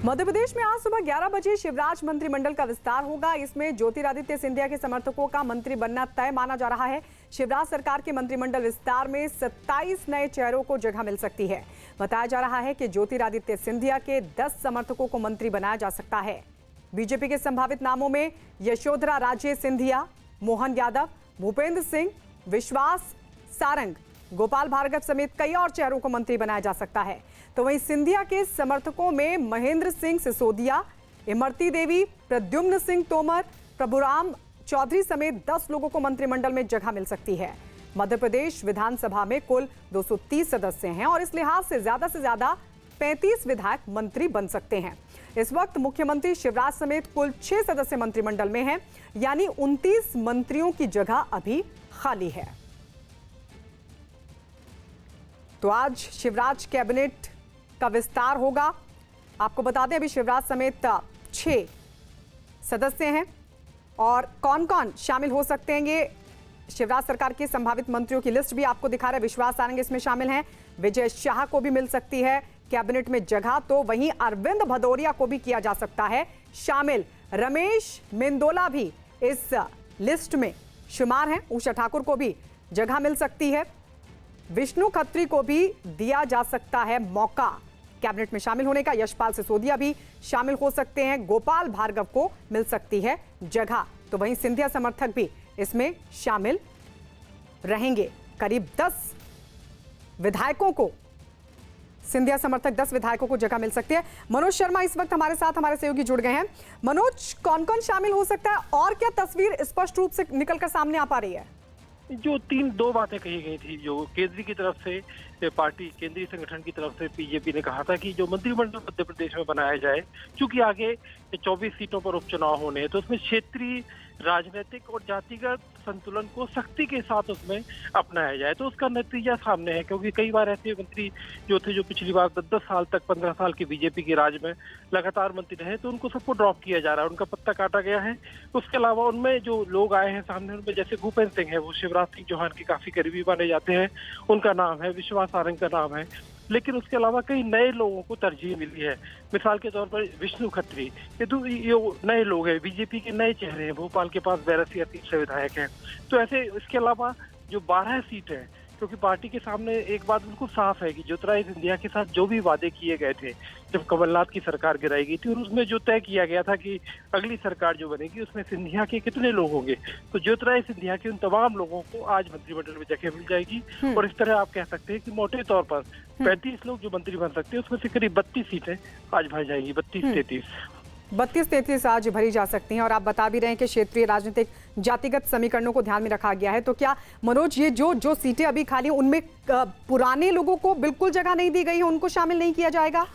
मध्य प्रदेश में आज सुबह 11 बजे शिवराज मंत्रिमंडल का विस्तार होगा। इसमें ज्योतिरादित्य सिंधिया के समर्थकों का मंत्री बनना तय माना जा रहा है। शिवराज सरकार के मंत्रिमंडल विस्तार में 27 नए चेहरों को जगह मिल सकती है। बताया जा रहा है कि ज्योतिरादित्य सिंधिया के 10 समर्थकों को मंत्री बनाया जा सकता है। बीजेपी के संभावित नामों में यशोधरा राजे सिंधिया, मोहन यादव, भूपेंद्र सिंह, विश्वास सारंग, गोपाल भार्गव समेत कई और चेहरों को मंत्री बनाया जा सकता है। तो वहीं सिंधिया के समर्थकों में महेंद्र सिंह सिसोदिया, इमरती देवी, प्रद्युम्न सिंह तोमर, प्रभुराम चौधरी समेत 10 लोगों को मंत्रिमंडल में जगह मिल सकती है। मध्य प्रदेश विधानसभा में कुल 230 सदस्य हैं और इस लिहाज से ज्यादा 35 विधायक मंत्री बन सकते हैं। इस वक्त मुख्यमंत्री शिवराज समेत कुल 6 सदस्य मंत्रिमंडल में हैं, यानी 29 मंत्रियों की जगह अभी खाली है। तो आज शिवराज कैबिनेट का विस्तार होगा। आपको बता दें अभी शिवराज समेत 6 सदस्य हैं और कौन कौन शामिल हो सकते हैं ये शिवराज सरकार के संभावित मंत्रियों की लिस्ट भी आपको दिखा रहे हैं। विश्वास सारंग इसमें शामिल हैं, विजय शाह को भी मिल सकती है कैबिनेट में जगह, तो वहीं अरविंद भदौरिया को भी किया जा सकता है शामिल। रमेश मेंदोला भी इस लिस्ट में शुमार हैं। उषा ठाकुर को भी जगह मिल सकती है। विष्णु खत्री को भी दिया जा सकता है मौका कैबिनेट में शामिल होने का। यशपाल सिसोदिया भी शामिल हो सकते हैं। गोपाल भार्गव को मिल सकती है जगह। तो वहीं सिंधिया समर्थक भी इसमें शामिल रहेंगे। करीब 10 विधायकों को, सिंधिया समर्थक 10 विधायकों को जगह मिल सकती है। मनोज शर्मा इस वक्त हमारे साथ, हमारे सहयोगी जुड़ गए हैं। मनोज, कौन कौन शामिल हो सकता है और क्या तस्वीर स्पष्ट रूप से निकलकर सामने आ पा रही है? जो दो बातें कही गई थी, जो केंद्र की तरफ से पार्टी केंद्रीय संगठन की तरफ से बीजेपी ने कहा था कि जो मंत्रिमंडल मध्य प्रदेश में बनाया जाए, क्योंकि आगे 24 सीटों पर उपचुनाव होने हैं, तो उसमें क्षेत्रीय राजनीतिक और जातिगत संतुलन को सख्ती के साथ उसमें अपनाया जाए। तो उसका नतीजा सामने है, क्योंकि कई बार ऐसे मंत्री जो थे जो पिछली बार 10 साल तक 15 साल की बीजेपी के राज में लगातार मंत्री रहे, तो उनको सबको ड्रॉप किया जा रहा है, उनका पत्ता काटा गया है। उसके अलावा उनमें जो लोग आए हैं सामने, उनमें जैसे भूपेंद्र सिंह है, वो शिवराज सिंह चौहान के काफी करीबी माने जाते हैं, उनका नाम है। विश्वास सारंग का नाम है। लेकिन उसके अलावा कई नए लोगों को तरजीह मिली है। मिसाल के तौर पर विष्णु खत्री, ये नए लोग हैं, बीजेपी के नए चेहरे हैं। भोपाल के पास 82 या 300 विधायक हैं। तो ऐसे इसके अलावा जो 12 सीट है, क्योंकि पार्टी के सामने एक बात बिल्कुल साफ है कि ज्योतिरादित्य सिंधिया के साथ जो भी वादे किए गए थे जब कमलनाथ की सरकार गिराई गई थी, और उसमें जो तय किया गया था कि अगली सरकार जो बनेगी उसमें सिंधिया के कितने लोग होंगे, तो ज्योतिरादित्य सिंधिया के उन तमाम लोगों को आज मंत्रिमंडल में जगह मिल जाएगी। और इस तरह आप कह सकते हैं कि मोटे तौर पर 35 लोग जो मंत्री बन सकते हैं, उसमें से करीब 32 सीटें आज भर जाएंगी। 32-33 आज भरी जा सकती हैं। और आप बता भी रहे हैं कि क्षेत्रीय राजनीतिक जातिगत समीकरणों को ध्यान में रखा गया है। तो क्या मनोज, ये जो सीटें अभी खाली, उनमें पुराने लोगों को बिल्कुल जगह नहीं दी गई है, उनको शामिल नहीं किया जाएगा?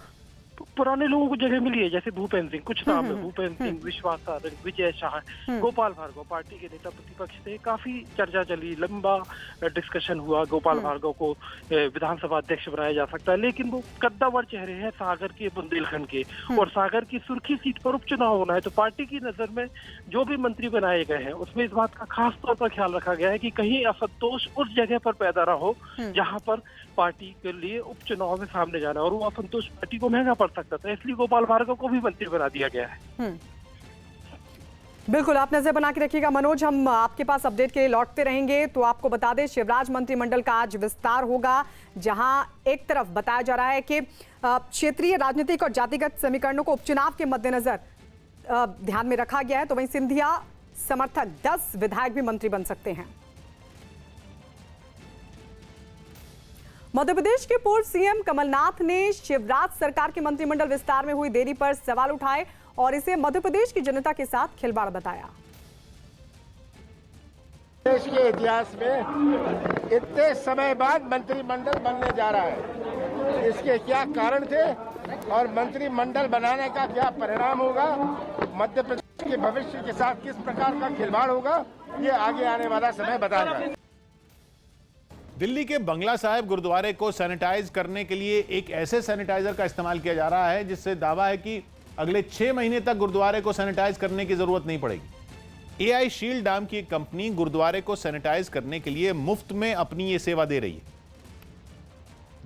पुराने लोगों को जगह मिली है, जैसे भूपेंद्र सिंह, कुछ नाम है, भूपेंद्र सिंह, विश्वास सारंग, विजय शाह, गोपाल भार्गव, पार्टी के नेता प्रतिपक्ष थे, काफी चर्चा चली, लंबा डिस्कशन हुआ। गोपाल भार्गव को विधानसभा अध्यक्ष बनाया जा सकता है, लेकिन वो कद्दावर चेहरे हैं सागर के, बुंदेलखंड के, और सागर की सुर्खी सीट पर उपचुनाव होना है। तो पार्टी की नजर में जो भी मंत्री बनाए गए हैं, उसमें इस बात का खास तौर पर ख्याल रखा गया है कि कहीं असंतोष उस जगह पर पैदा ना हो जहां पर पार्टी के लिए उपचुनाव में सामने जाना, और वो असंतोष पार्टी को महंगा पड़ सकता था। इसलिए गोपाल भार्गव को भी मंत्री बना दिया गया है। बिल्कुल, आप नजर बना के रखिएगा मनोज, हम आपके पास अपडेट के लिए लौटते रहेंगे। तो आपको बता दें शिवराज मंत्रिमंडल का आज विस्तार होगा, जहां एक तरफ बताया जा रहा है कि क्षेत्रीय राजनीतिक और जातिगत समीकरणों को उपचुनाव के मद्देनजर ध्यान में रखा गया है, तो वहीं सिंधिया समर्थक 10 विधायक भी मंत्री बन सकते हैं। मध्य प्रदेश के पूर्व सीएम कमलनाथ ने शिवराज सरकार के मंत्रिमंडल विस्तार में हुई देरी पर सवाल उठाए और इसे मध्य प्रदेश की जनता के साथ खिलवाड़ बताया। देश के इतिहास में इतने समय बाद मंत्रिमंडल बनने जा रहा है, इसके क्या कारण थे और मंत्रिमंडल बनाने का क्या परिणाम होगा, मध्य प्रदेश के भविष्य के साथ किस प्रकार का खिलवाड़ होगा, ये आगे आने वाला समय बताएगा। दिल्ली के बंगला साहिब गुरुद्वारे को सैनिटाइज करने के लिए एक ऐसे सैनिटाइजर का इस्तेमाल किया जा रहा है जिससे दावा है कि अगले 6 महीने तक गुरुद्वारे को सैनिटाइज करने की जरूरत नहीं पड़ेगी। एआई शील्ड नाम की एक कंपनी गुरुद्वारे को सैनिटाइज करने के लिए मुफ्त में अपनी ये सेवा दे रही है।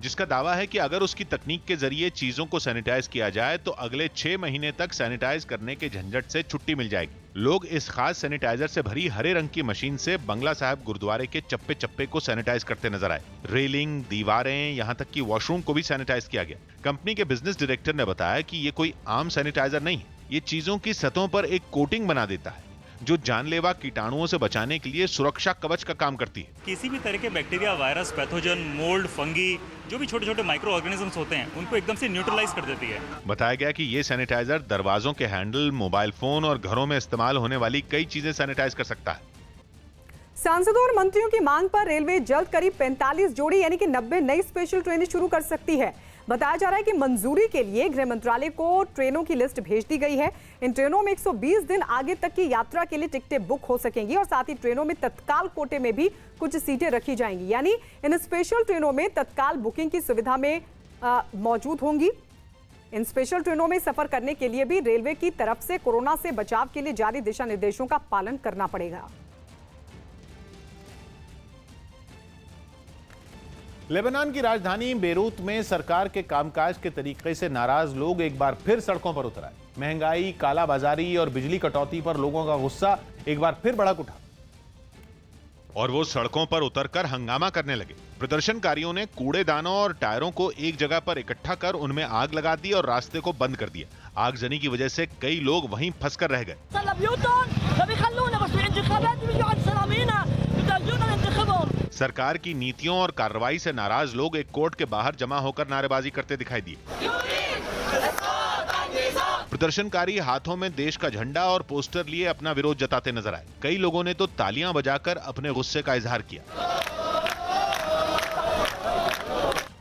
जिसका दावा है कि अगर उसकी तकनीक के जरिए चीजों को सैनिटाइज किया जाए तो अगले 6 महीने तक सैनिटाइज करने के झंझट से छुट्टी मिल जाएगी। लोग इस खास सैनिटाइजर से भरी हरे रंग की मशीन से बंगला साहिब गुरुद्वारे के चप्पे चप्पे को सैनिटाइज करते नजर आए। रेलिंग, दीवारें, यहाँ तक कि वॉशरूम को भी सैनिटाइज किया गया। कंपनी के बिजनेस डायरेक्टर ने बताया कि ये कोई आम सैनिटाइजर नहीं, ये चीजों की सतहों पर एक कोटिंग बना देता है जो जानलेवा कीटाणुओं से बचाने के लिए सुरक्षा कवच का काम करती है। किसी भी तरह के bacteria, virus, pathogen, mould, fungi, जो भी छोटे छोटे माइक्रो ऑर्गेनिजम्स होते हैं उनको एकदम से न्यूट्रलाइज कर देती है। बताया गया कि ये सैनिटाइजर दरवाजों के हैंडल, मोबाइल फोन और घरों में इस्तेमाल होने वाली कई चीजें सैनिटाइज कर सकता है। सांसदों और मंत्रियों की मांग पर रेलवे जल्द करीब 45 जोड़ी यानी कि 90 नई स्पेशल ट्रेनें शुरू कर सकती है। बताया जा रहा है कि मंजूरी के लिए गृह मंत्रालय को ट्रेनों की लिस्ट भेज दी गई है। इन ट्रेनों में 120 दिन आगे तक की यात्रा के लिए टिकटें बुक हो सकेंगी और साथ ही ट्रेनों में तत्काल कोटे में भी कुछ सीटें रखी जाएंगी, यानी इन स्पेशल ट्रेनों में तत्काल बुकिंग की सुविधा में मौजूद होंगी। इन स्पेशल ट्रेनों में सफर करने के लिए भी रेलवे की तरफ से कोरोना से बचाव के लिए जारी दिशा निर्देशों का पालन करना पड़ेगा। लेबनान की राजधानी बेरूत में सरकार के कामकाज के तरीके से नाराज लोग एक बार फिर सड़कों पर उतर आए। महंगाई, कालाबाजारी और बिजली कटौती पर लोगों का गुस्सा एक बार फिर भड़क उठा और वो सड़कों पर उतरकर हंगामा करने लगे। प्रदर्शनकारियों ने कूड़ेदानों और टायरों को एक जगह पर इकट्ठा कर उनमें आग लगा दी और रास्ते को बंद कर दिया। आगजनी की वजह से कई लोग वहीं फंसकर रह गए। सरकार की नीतियों और कार्रवाई से नाराज लोग एक कोर्ट के बाहर जमा होकर नारेबाजी करते दिखाई दिए। प्रदर्शनकारी हाथों में देश का झंडा और पोस्टर लिए अपना विरोध जताते नजर आए। कई लोगों ने तो तालियां बजाकर अपने गुस्से का इजहार किया।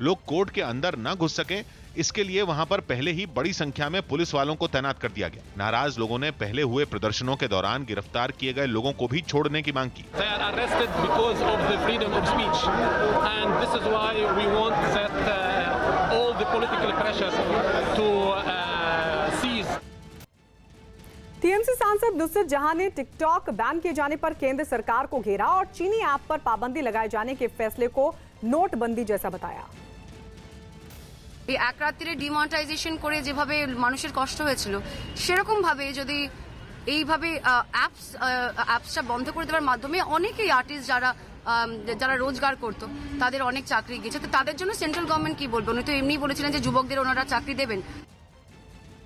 लोग कोर्ट के अंदर न घुस सके, इसके लिए वहां पर पहले ही बड़ी संख्या में पुलिस वालों को तैनात कर दिया गया। नाराज लोगों ने पहले हुए प्रदर्शनों के दौरान गिरफ्तार किए गए लोगों को भी छोड़ने की मांग की। टीएमसी सांसद नुसरत जहां ने टिकटॉक बैन किए जाने पर केंद्र सरकार को घेरा और चीनी ऐप पर पाबंदी लगाए जाने के फैसले को नोटबंदी जैसा बताया। এই এক রাত্রিরে ডিমনিটাইজেশন করে যেভাবে মানুষের কষ্ট হয়েছিল সেরকম ভাবে যদি এইভাবে অ্যাপসটা বন্ধ করে দেওয়ার মাধ্যমে অনেকেই আর্টিস্ট যারা রোজগার করতো তাদের অনেক চাকরি গেছে, তো তাদের জন্য সেন্ট্রাল গভর্নমেন্ট কি বলবো? উনি তো এমনি বলেছিলেন যে যুবকদের ওনারা চাকরি দেবেন।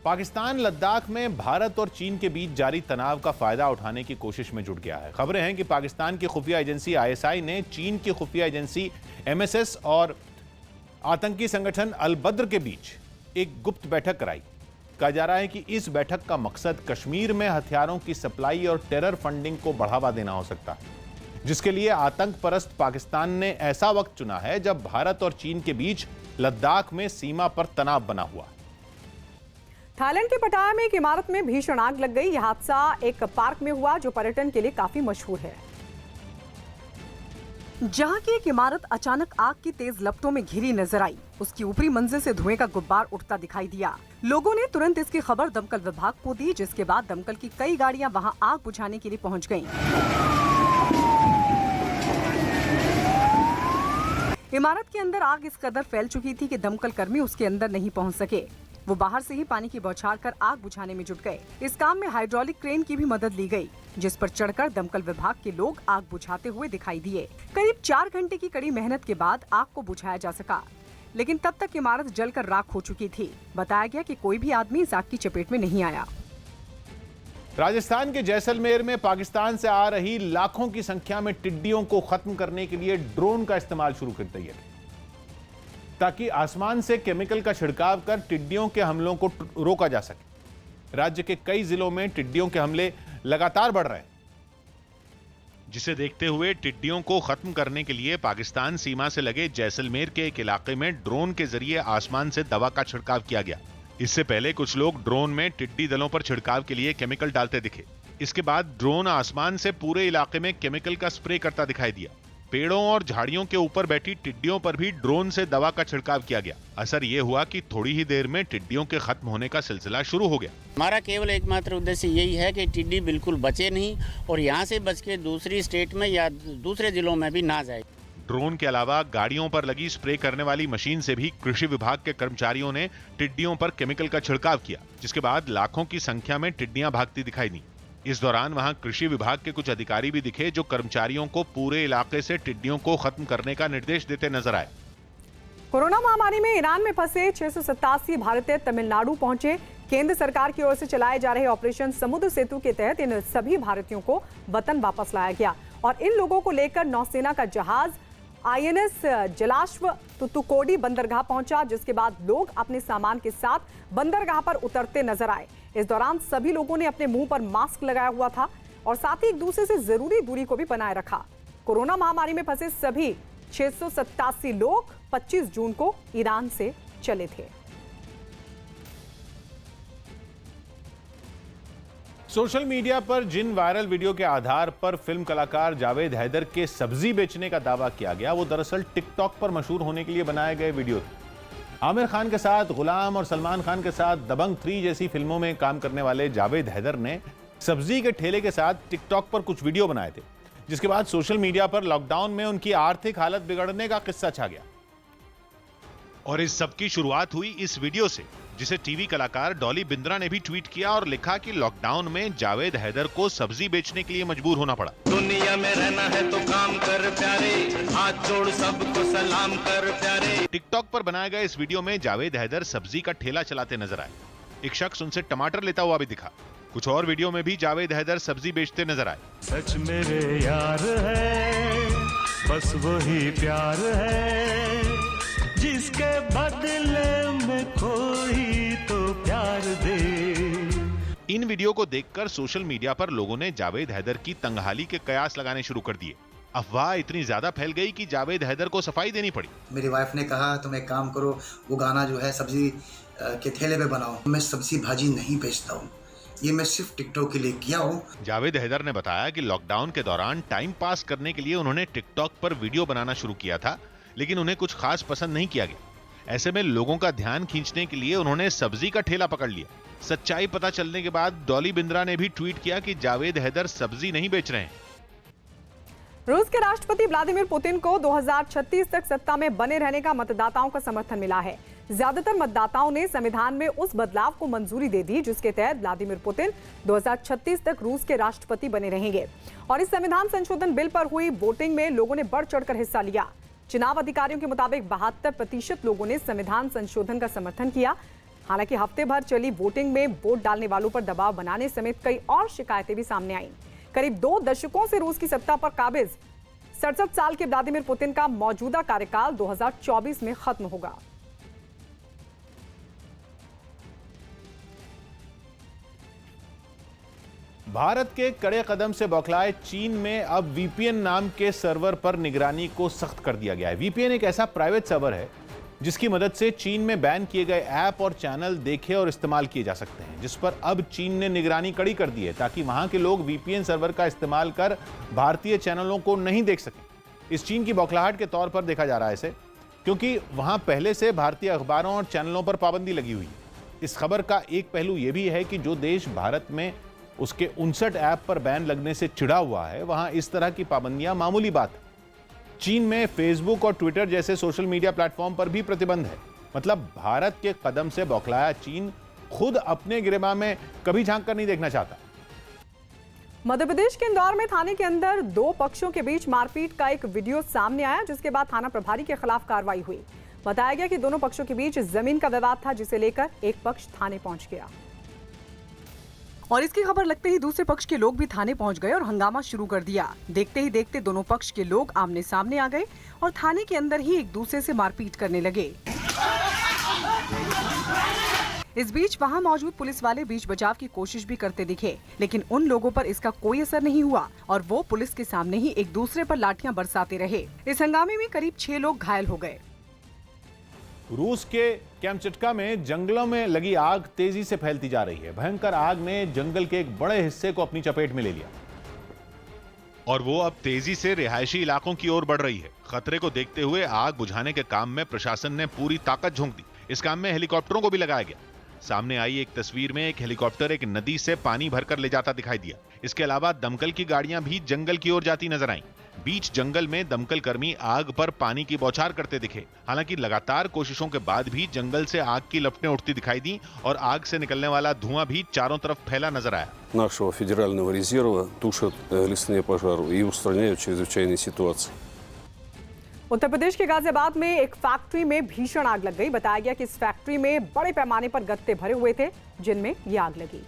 पाकिस्तान लद्दाख में भारत और चीन के बीच जारी तनाव का फायदा उठाने की कोशिश में जुट गया है। खबरें हैं कि पाकिस्तान की खुफिया एजेंसी आईएसआई ने चीन की खुफिया एजेंसी एमएसएस और आतंकी संगठन अल बद्र के बीच एक गुप्त बैठक कराई। कहा जा रहा है कि इस बैठक का मकसद कश्मीर में हथियारों की सप्लाई और टेरर फंडिंग को बढ़ावा देना हो सकता है, जिसके लिए आतंक परस्त पाकिस्तान ने ऐसा वक्त चुना है जब भारत और चीन के बीच लद्दाख में सीमा पर तनाव बना हुआ है। थाईलैंड के पटाया में एक इमारत में भीषण आग लग गई। यह हादसा एक पार्क में हुआ जो पर्यटन के लिए काफी मशहूर है। जहां की एक इमारत अचानक आग की तेज लपटों में घिरी नजर आई। उसकी ऊपरी मंजिल से धुएं का गुब्बार उठता दिखाई दिया। लोगों ने तुरंत इसकी खबर दमकल विभाग को दी, जिसके बाद दमकल की कई गाड़ियां वहां आग बुझाने के लिए पहुंच गईं। इमारत के अंदर आग इस कदर फैल चुकी थी कि दमकल कर्मी उसके अंदर नहीं पहुंच सके। वो बाहर से ही पानी की बौछार कर आग बुझाने में जुट गए। इस काम में हाइड्रोलिक क्रेन की भी मदद ली गई, जिस पर चढ़कर दमकल विभाग के लोग आग बुझाते हुए दिखाई दिए। करीब 4 घंटे की कड़ी मेहनत के बाद आग को बुझाया जा सका, लेकिन तब तक इमारत जलकर राख हो चुकी थी। बताया गया कि कोई भी आदमी इस आग की चपेट में नहीं आया। राजस्थान के जैसलमेर में पाकिस्तान से आ रही लाखों की संख्या में टिड्डियों को खत्म करने के लिए ड्रोन का इस्तेमाल शुरू कर दिया गया, ताकि आसमान से केमिकल का छिड़काव कर टिड्डियों के हमलों को रोका जा सके। राज्य के कई जिलों में टिड्डियों के हमले लगातार बढ़ रहे हैं, जिसे देखते हुए टिड्डियों को खत्म करने के लिए पाकिस्तान सीमा से लगे जैसलमेर के एक इलाके में ड्रोन के जरिए आसमान से दवा का छिड़काव किया गया। इससे पहले कुछ लोग ड्रोन में टिड्डी दलों पर छिड़काव के लिए केमिकल डालते दिखे। इसके बाद ड्रोन आसमान से पूरे इलाके में केमिकल का स्प्रे करता दिखाई दिया। पेड़ों और झाड़ियों के ऊपर बैठी टिड्डियों पर भी ड्रोन से दवा का छिड़काव किया गया। असर ये हुआ कि थोड़ी ही देर में टिड्डियों के खत्म होने का सिलसिला शुरू हो गया। हमारा केवल एकमात्र उद्देश्य यही है कि टिड्डी बिल्कुल बचे नहीं और यहाँ से बच के दूसरी स्टेट में या दूसरे जिलों में भी ना जाए। ड्रोन के अलावा गाड़ियों पर लगी स्प्रे करने वाली मशीन से भी कृषि विभाग के कर्मचारियों ने टिड्डियों पर केमिकल का छिड़काव किया, जिसके बाद लाखों की संख्या में टिड्डियां भागती दिखाई दी। इस दौरान वहां कृषि विभाग के कुछ अधिकारी भी दिखे जो कर्मचारियों को पूरे इलाके से टिड्डियों को खत्म करने का निर्देश देते नजर आए। कोरोना महामारी में ईरान में फंसे 687 भारतीय तमिलनाडु पहुंचे। केंद्र सरकार की ओर से चलाए जा रहे ऑपरेशन समुद्र सेतु के तहत इन सभी भारतीयों को वतन वापस लाया गया और इन लोगों को लेकर नौसेना का जहाज INS जलाश्व तुतुकोडी बंदरगाह पहुंचा, जिसके बाद लोग अपने सामान के साथ बंदरगाह पर उतरते नजर आए। इस दौरान सभी लोगों ने अपने मुंह पर मास्क लगाया हुआ था और साथ ही एक दूसरे से जरूरी दूरी को भी बनाए रखा। कोरोना महामारी में फंसे सभी 687 लोग 25 जून को ईरान से चले थे। सोशल मीडिया पर जिन वायरल वीडियो के आधार पर फिल्म कलाकार जावेद हैदर के सब्जी बेचने का दावा किया गया, वो दरअसल टिकटॉक पर मशहूर होने के लिए बनाए गए वीडियो थे। आमिर खान के साथ गुलाम और सलमान खान के साथ दबंग 3 जैसी फिल्मों में काम करने वाले जावेद हैदर ने सब्जी के ठेले के साथ टिकटॉक पर कुछ वीडियो बनाए थे, जिसके बाद सोशल मीडिया पर लॉकडाउन में उनकी आर्थिक हालत बिगड़ने का किस्सा छा गया। और इस सब की शुरुआत हुई इस वीडियो से, जिसे टीवी कलाकार डॉली बिंद्रा ने भी ट्वीट किया और लिखा कि लॉकडाउन में जावेद हैदर को सब्जी बेचने के लिए मजबूर होना पड़ा। दुनिया में रहना है तो काम कर प्यारे, हाथ जोड़ सबको सलाम कर प्यारे। टिकटॉक पर बनाए गए इस वीडियो में जावेद हैदर सब्जी का ठेला चलाते नजर आए। एक शख्स उनसे टमाटर लेता हुआ भी दिखा। कुछ और वीडियो में भी जावेद हैदर सब्जी बेचते नजर आए। सच मेरे यार है, बस वही प्यार है, जिसके बदले में कोई तो प्यार दे। इन वीडियो को देखकर सोशल मीडिया पर लोगों ने जावेद हैदर की तंगहाली के कयास लगाने शुरू कर दिए। अफवाह इतनी ज्यादा फैल गई कि जावेद हैदर को सफाई देनी पड़ी। मेरी वाइफ ने कहा तुम एक काम करो, वो गाना जो है सब्जी के ठेले पे बनाओ। मैं सब्जी भाजी नहीं बेचता हूँ, ये मैं सिर्फ टिकटॉक के लिए किया हूँ। जावेद हैदर ने बताया कि लॉकडाउन के दौरान टाइम पास करने के लिए उन्होंने टिकटॉक पर वीडियो बनाना शुरू किया था, लेकिन उन्हें कुछ खास पसंद नहीं किया गया। ऐसे में लोगों का ध्यान खींचने के लिए उन्होंने सब्जी का ठेला पकड़ लिया। सच्चाई पता चलने के बाद डॉली बिंद्रा ने भी ट्वीट किया कि जावेद हैदर सब्जी नहीं बेच रहे हैं। रूस के राष्ट्रपति व्लादिमीर पुतिन को 2036 तक सत्ता में बने रहने का मतदाताओं का समर्थन मिला है। ज्यादातर मतदाताओं ने संविधान में उस बदलाव को मंजूरी दे दी जिसके तहत व्लादिमीर पुतिन 2036 तक रूस के राष्ट्रपति बने रहेंगे। और इस संविधान संशोधन बिल पर हुई वोटिंग में लोगों ने बढ़ चढ़कर हिस्सा लिया। चुनाव अधिकारियों के मुताबिक 72% लोगों ने संविधान संशोधन का समर्थन किया। हालांकि हफ्ते भर चली वोटिंग में वोट डालने वालों पर दबाव बनाने समेत कई और शिकायतें भी सामने आईं। करीब 2 दशकों से रूस की सत्ता पर काबिज 67 साल के व्लादिमीर पुतिन का मौजूदा कार्यकाल 2024 में खत्म होगा। भारत के कड़े कदम से बौखलाए चीन में अब वीपीएन नाम के सर्वर पर निगरानी को सख्त कर दिया गया है। वीपीएन एक ऐसा प्राइवेट सर्वर है जिसकी मदद से चीन में बैन किए गए ऐप और चैनल देखे और इस्तेमाल किए जा सकते हैं, जिस पर अब चीन ने निगरानी कड़ी कर दी है ताकि वहां के लोग वीपीएन सर्वर का इस्तेमाल कर भारतीय चैनलों को नहीं देख सकें। इस चीन की बौखलाहट के तौर पर देखा जा रहा है इसे, क्योंकि वहां पहले से भारतीय अखबारों और चैनलों पर पाबंदी लगी हुई है। इस खबर का एक पहलू यह भी है कि जो देश भारत में उसके 59 ऐप पर बैन लगने से चिढ़ा हुआ है, वहां इस तरह की पाबंदियां मामूली बात है। चीन में फेसबुक और ट्विटर जैसे सोशल मीडिया प्लेटफॉर्म पर भी प्रतिबंध है। मतलब भारत के कदम से बौखलाया चीन खुद अपने गिरेबान में कभी झांक कर नहीं देखना चाहता। मध्य प्रदेश के इंदौर में थाने के अंदर 2 पक्षों के बीच मारपीट का एक वीडियो सामने आया, जिसके बाद थाना प्रभारी के खिलाफ कार्रवाई हुई। बताया गया कि दोनों पक्षों के बीच जमीन का विवाद था, जिसे लेकर एक पक्ष थाने पहुंच गया और इसकी खबर लगते ही दूसरे पक्ष के लोग भी थाने पहुंच गए और हंगामा शुरू कर दिया। देखते ही देखते दोनों पक्ष के लोग आमने सामने आ गए और थाने के अंदर ही एक दूसरे से मारपीट करने लगे। इस बीच वहां मौजूद पुलिस वाले बीच बचाव की कोशिश भी करते दिखे, लेकिन उन लोगों पर इसका कोई असर नहीं हुआ और वो पुलिस के सामने ही एक दूसरे पर लाठियां बरसाते रहे। इस हंगामे में करीब 6 लोग घायल हो गए। रूस के कैमचटका में जंगलों में लगी आग तेजी से फैलती जा रही है। भयंकर आग ने जंगल के एक बड़े हिस्से को अपनी चपेट में ले लिया और वो अब तेजी से रिहायशी इलाकों की ओर बढ़ रही है। खतरे को देखते हुए आग बुझाने के काम में प्रशासन ने पूरी ताकत झोंक दी। इस काम में हेलीकॉप्टरों को भी लगाया गया। सामने आई एक तस्वीर में एक हेलीकॉप्टर एक नदी से पानी भरकर ले जाता दिखाई दिया। इसके अलावा दमकल की गाड़ियां भी जंगल की ओर जाती नजर आईं। बीच जंगल में दमकल कर्मी आग पर पानी की बौछार करते दिखे। हालांकि लगातार कोशिशों के बाद भी जंगल से आग की लपटें उठती दिखाई दी और आग से निकलने वाला धुआं भी चारों तरफ फैला नजर आया। Нашего федерального резерва тушат лесные пожары и устраняют чрезвычайные ситуации. उत्तर प्रदेश के गाजियाबाद में एक फैक्ट्री में भीषण आग लग गई। बताया गया कि इस फैक्ट्री में बड़े पैमाने पर गत्ते भरे हुए थे जिनमें ये आग लगी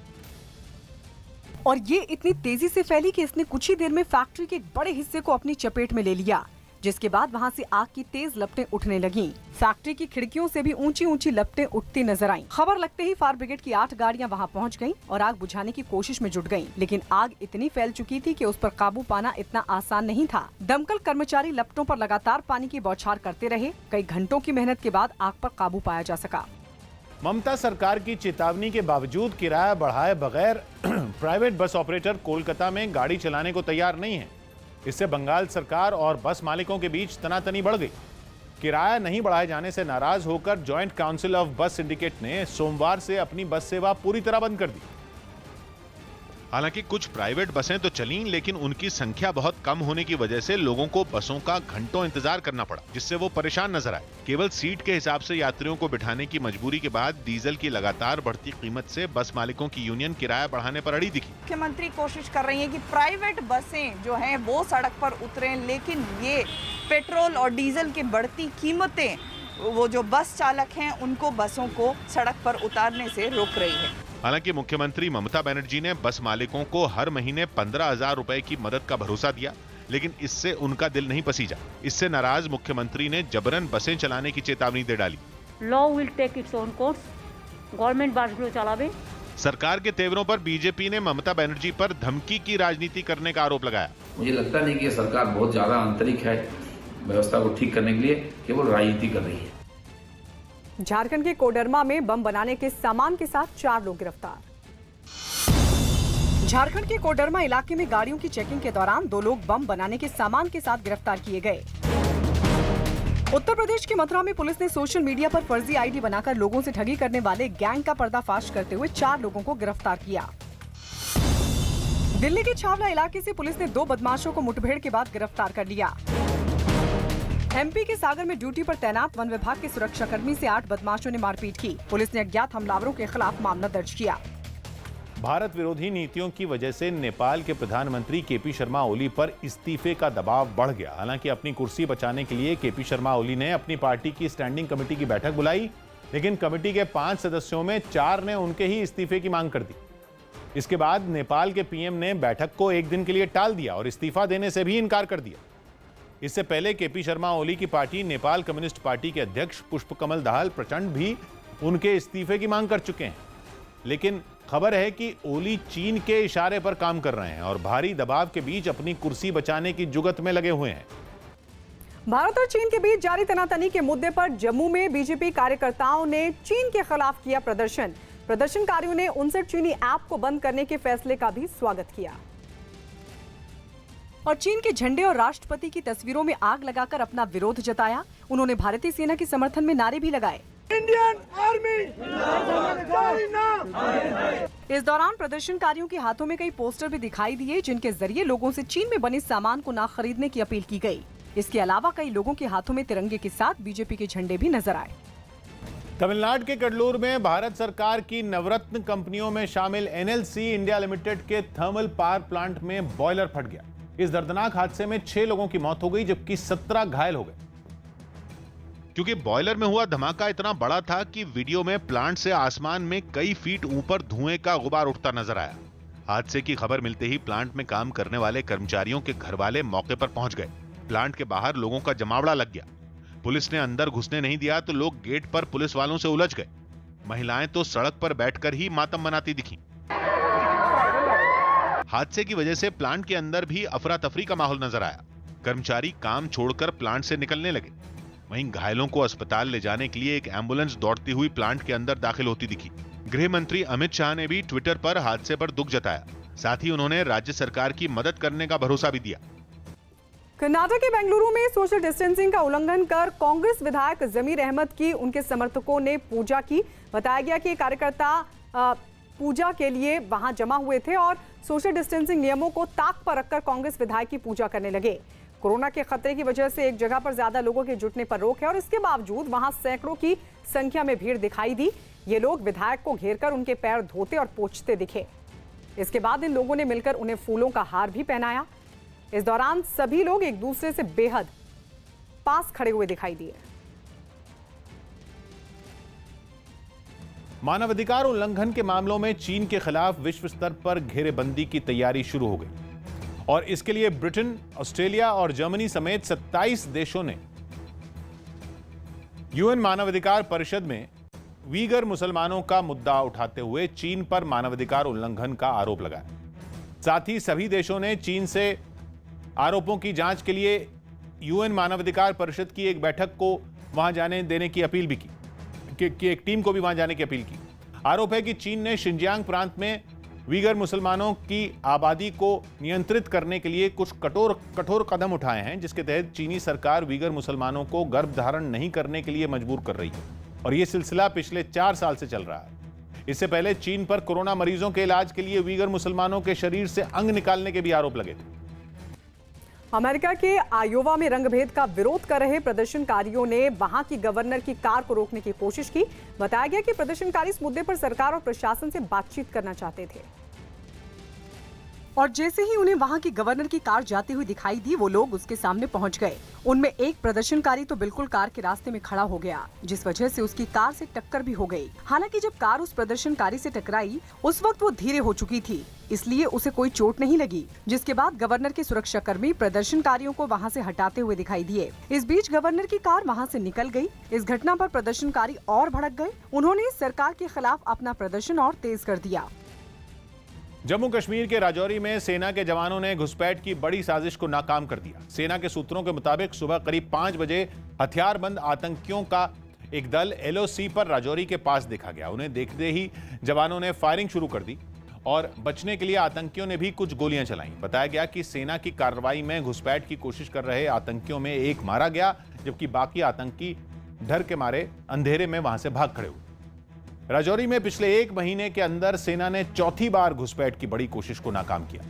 और ये इतनी तेजी से फैली कि इसने कुछ ही देर में फैक्ट्री के एक बड़े हिस्से को अपनी चपेट में ले लिया, जिसके बाद वहां से आग की तेज लपटें उठने लगीं। फैक्ट्री की खिड़कियों से भी ऊंची ऊंची लपटें उठती नजर आईं। खबर लगते ही फायर ब्रिगेड की 8 गाड़ियां वहां पहुंच गईं और आग बुझाने की कोशिश में जुट गईं। लेकिन आग इतनी फैल चुकी थी कि उस पर काबू पाना इतना आसान नहीं था। दमकल कर्मचारी लपटों पर लगातार पानी की बौछार करते रहे। कई घंटों की मेहनत के बाद आग पर काबू पाया जा सका। ममता सरकार की चेतावनी के बावजूद किराया बढ़ाए बगैर प्राइवेट बस ऑपरेटर कोलकाता में गाड़ी चलाने को तैयार नहीं है। इससे बंगाल सरकार और बस मालिकों के बीच तनातनी बढ़ गई। किराया नहीं बढ़ाए जाने से नाराज होकर जॉइंट काउंसिल ऑफ बस सिंडिकेट ने सोमवार से अपनी बस सेवा पूरी तरह बंद कर दी। हालांकि कुछ प्राइवेट बसें तो चलीं, लेकिन उनकी संख्या बहुत कम होने की वजह से लोगों को बसों का घंटों इंतजार करना पड़ा, जिससे वो परेशान नजर आए। केवल सीट के हिसाब से यात्रियों को बिठाने की मजबूरी के बाद डीजल की लगातार बढ़ती कीमत से बस मालिकों की यूनियन किराया बढ़ाने पर अड़ी दिखी। मुख्यमंत्री कोशिश कर रही है कि प्राइवेट बसें जो हैं वो सड़क पर उतरें, लेकिन ये पेट्रोल और डीजल की बढ़ती कीमतें वो जो बस चालक हैं उनको बसों को सड़क पर उतारने से रोक रही है। हालांकि मुख्यमंत्री ममता बनर्जी ने बस मालिकों को हर महीने 15,000 रुपए की मदद का भरोसा दिया, लेकिन इससे उनका दिल नहीं पसीजा। इससे नाराज मुख्यमंत्री ने जबरन बसें चलाने की चेतावनी दे डाली। Law will take its own course, government बसगुलो चलावे। सरकार के तेवरों पर बीजेपी ने ममता बनर्जी पर धमकी की राजनीति करने का आरोप लगाया। मुझे लगता नहीं कि सरकार बहुत ज्यादा आंतरिक है, व्यवस्था को ठीक करने के लिए केवल राजनीति कर रही है। झारखंड के कोडरमा में बम बनाने के सामान के साथ 4 लोग गिरफ्तार। झारखंड के कोडरमा इलाके में गाड़ियों की चेकिंग के दौरान 2 लोग बम बनाने के सामान के साथ गिरफ्तार किए गए। उत्तर प्रदेश के मथुरा में पुलिस ने सोशल मीडिया पर फर्जी आईडी बनाकर लोगों से ठगी करने वाले गैंग का पर्दाफाश करते हुए 4 लोगों को गिरफ्तार किया। दिल्ली के छावला इलाके से पुलिस ने 2 बदमाशों को मुठभेड़ के बाद गिरफ्तार कर लिया। एमपी के सागर में ड्यूटी पर तैनात वन विभाग के सुरक्षाकर्मी से 8 बदमाशों ने मारपीट की। पुलिस ने अज्ञात हमलावरों के खिलाफ मामला दर्ज किया। भारत विरोधी नीतियों की वजह से नेपाल के प्रधानमंत्री केपी शर्मा ओली पर इस्तीफे का दबाव बढ़ गया। हालांकि अपनी कुर्सी बचाने के लिए केपी शर्मा ओली ने अपनी पार्टी की स्टैंडिंग कमेटी की बैठक बुलाई, लेकिन कमेटी के 5 सदस्यों में 4 ने उनके ही इस्तीफे की मांग कर दी। इसके बाद नेपाल के पीएम ने बैठक को 1 दिन के लिए टाल दिया और इस्तीफा देने से भी इनकार कर दिया। इससे पहले केपी शर्मा ओली की पार्टी नेपाल कम्युनिस्ट पार्टी के अध्यक्ष पुष्पकमल दाहाल प्रचंड भी उनके इस्तीफे की मांग कर चुके हैं। लेकिन खबर है कि ओली चीन के इशारे पर काम कर रहे हैं और भारी दबाव के बीच अपनी कुर्सी बचाने की जुगत में लगे हुए हैं। भारत और चीन के बीच जारी तनातनी के मुद्दे पर जम्मू में बीजेपी कार्यकर्ताओं ने चीन के खिलाफ किया प्रदर्शन। प्रदर्शनकारियों ने 59 चीनी ऐप को बंद करने के फैसले का भी स्वागत किया और चीन के झंडे और राष्ट्रपति की तस्वीरों में आग लगाकर अपना विरोध जताया। उन्होंने भारतीय सेना के समर्थन में नारे भी लगाए। Indian army! इस दौरान प्रदर्शनकारियों के हाथों में कई पोस्टर भी दिखाई दिए, जिनके जरिए लोगों से चीन में बने सामान को न खरीदने की अपील की गई। इसके अलावा कई लोगों के हाथों में तिरंगे के साथ बीजेपी के झंडे भी नजर आए। तमिलनाडु के कड़लूर में भारत सरकार की नवरत्न कंपनियों में शामिल एनएलसी इंडिया लिमिटेड के थर्मल पावर प्लांट में बॉयलर फट गया। इस दर्दनाक हादसे में 6 लोगों की मौत हो गई, जबकि 17 घायल हो गए। क्योंकि बॉयलर में हुआ धमाका इतना बड़ा था कि वीडियो में प्लांट से आसमान में कई फीट ऊपर धुएं का गुबार उठता नजर आया। हादसे की खबर मिलते ही प्लांट में काम करने वाले कर्मचारियों के घर वाले मौके पर पहुंच गए। प्लांट के बाहर लोगों का जमावड़ा लग गया। पुलिस ने अंदर घुसने नहीं दिया तो लोग गेट पर पुलिस वालों से उलझ गए। महिलाएं तो सड़क पर बैठकर ही मातम मनाती दिखी। हादसे की वजह से प्लांट के अंदर भी अफरा तफरी का माहौल नजर आया। कर्मचारी काम छोड़कर प्लांट से निकलने लगे। वहीं घायलों को अस्पताल ले जाने के लिए एक एम्बुलेंस दौड़ती हुई प्लांट के अंदर दाखिल होती दिखी। गृह मंत्री अमित शाह ने भी ट्विटर पर हादसे पर दुख जताया। साथ ही उन्होंने राज्य सरकार की मदद करने का भरोसा भी दिया। कर्नाटक के बेंगलुरु में सोशल डिस्टेंसिंग का उल्लंघन कर कांग्रेस विधायक जमीर अहमद की उनके समर्थकों ने पूजा की। बताया गया कि कार्यकर्ता पूजा के लिए वहां जमा हुए थे और सोशल डिस्टेंसिंग नियमों को ताक पर रखकर कांग्रेस विधायक की पूजा करने लगे। कोरोना के खतरे की वजह से एक जगह पर ज्यादा लोगों के जुटने पर रोक है और इसके बावजूद वहां सैकड़ों की संख्या में भीड़ दिखाई दी। ये लोग विधायक को घेरकर उनके पैर धोते और पोंछते दिखे। इसके बाद इन लोगों ने मिलकर उन्हें फूलों का हार भी पहनाया। इस दौरान सभी लोग एक दूसरे से बेहद पास खड़े हुए दिखाई दिए। मानवाधिकार उल्लंघन के मामलों में चीन के खिलाफ विश्व स्तर पर घेरेबंदी की तैयारी शुरू हो गई और इसके लिए ब्रिटेन, ऑस्ट्रेलिया और जर्मनी समेत 27 देशों ने यूएन मानवाधिकार परिषद में वीगर मुसलमानों का मुद्दा उठाते हुए चीन पर मानवाधिकार उल्लंघन का आरोप लगाया। साथ ही सभी देशों ने चीन से आरोपों की जांच के लिए यूएन मानवाधिकार परिषद की एक बैठक को वहां जाने देने की अपील भी की एक टीम को भी वहां जाने की अपील की। आरोप है कि चीन ने शिनजियांग प्रांत में वीगर मुसलमानों की आबादी को नियंत्रित करने के लिए कुछ कठोर कदम उठाए हैं, जिसके तहत चीनी सरकार वीगर मुसलमानों को गर्भ धारण नहीं करने के लिए मजबूर कर रही है और यह सिलसिला पिछले 4 साल से चल रहा है। इससे पहले चीन पर कोरोना मरीजों के इलाज के लिए वीगर मुसलमानों के शरीर से अंग निकालने के भी आरोप लगे थे। अमेरिका के आयोवा में रंगभेद का विरोध कर रहे प्रदर्शनकारियों ने वहां की गवर्नर की कार को रोकने की कोशिश की। बताया गया कि प्रदर्शनकारी इस मुद्दे पर सरकार और प्रशासन से बातचीत करना चाहते थे और जैसे ही उन्हें वहां की गवर्नर की कार जाती हुई दिखाई दी, वो लोग उसके सामने पहुंच गए। उनमें एक प्रदर्शनकारी तो बिल्कुल कार के रास्ते में खड़ा हो गया, जिस वजह से उसकी कार से टक्कर भी हो गई। हालांकि जब कार उस प्रदर्शनकारी से टकराई उस वक्त वो धीरे हो चुकी थी, इसलिए उसे कोई चोट नहीं लगी। जिसके बाद गवर्नर के सुरक्षाकर्मी प्रदर्शनकारियों को वहां से हटाते हुए दिखाई दिए। इस बीच गवर्नर की कार वहां से निकल गई। इस घटना पर प्रदर्शनकारी और भड़क गए। उन्होंने सरकार के खिलाफ अपना प्रदर्शन और तेज कर दिया। जम्मू कश्मीर के राजौरी में सेना के जवानों ने घुसपैठ की बड़ी साजिश को नाकाम कर दिया। सेना के सूत्रों के मुताबिक सुबह करीब 5 बजे हथियारबंद आतंकियों का एक दल LOC पर राजौरी के पास देखा गया। उन्हें देखते ही जवानों ने फायरिंग शुरू कर दी और बचने के लिए आतंकियों ने भी कुछ गोलियां चलाईं। बताया गया कि सेना की कार्रवाई में घुसपैठ की कोशिश कर रहे आतंकियों में एक मारा गया, जबकि बाकी आतंकी डर के मारे अंधेरे में वहां से भाग खड़े हुए। राजौरी में पिछले 1 महीने के अंदर सेना ने चौथी बार घुसपैठ की बड़ी कोशिश को नाकाम किया।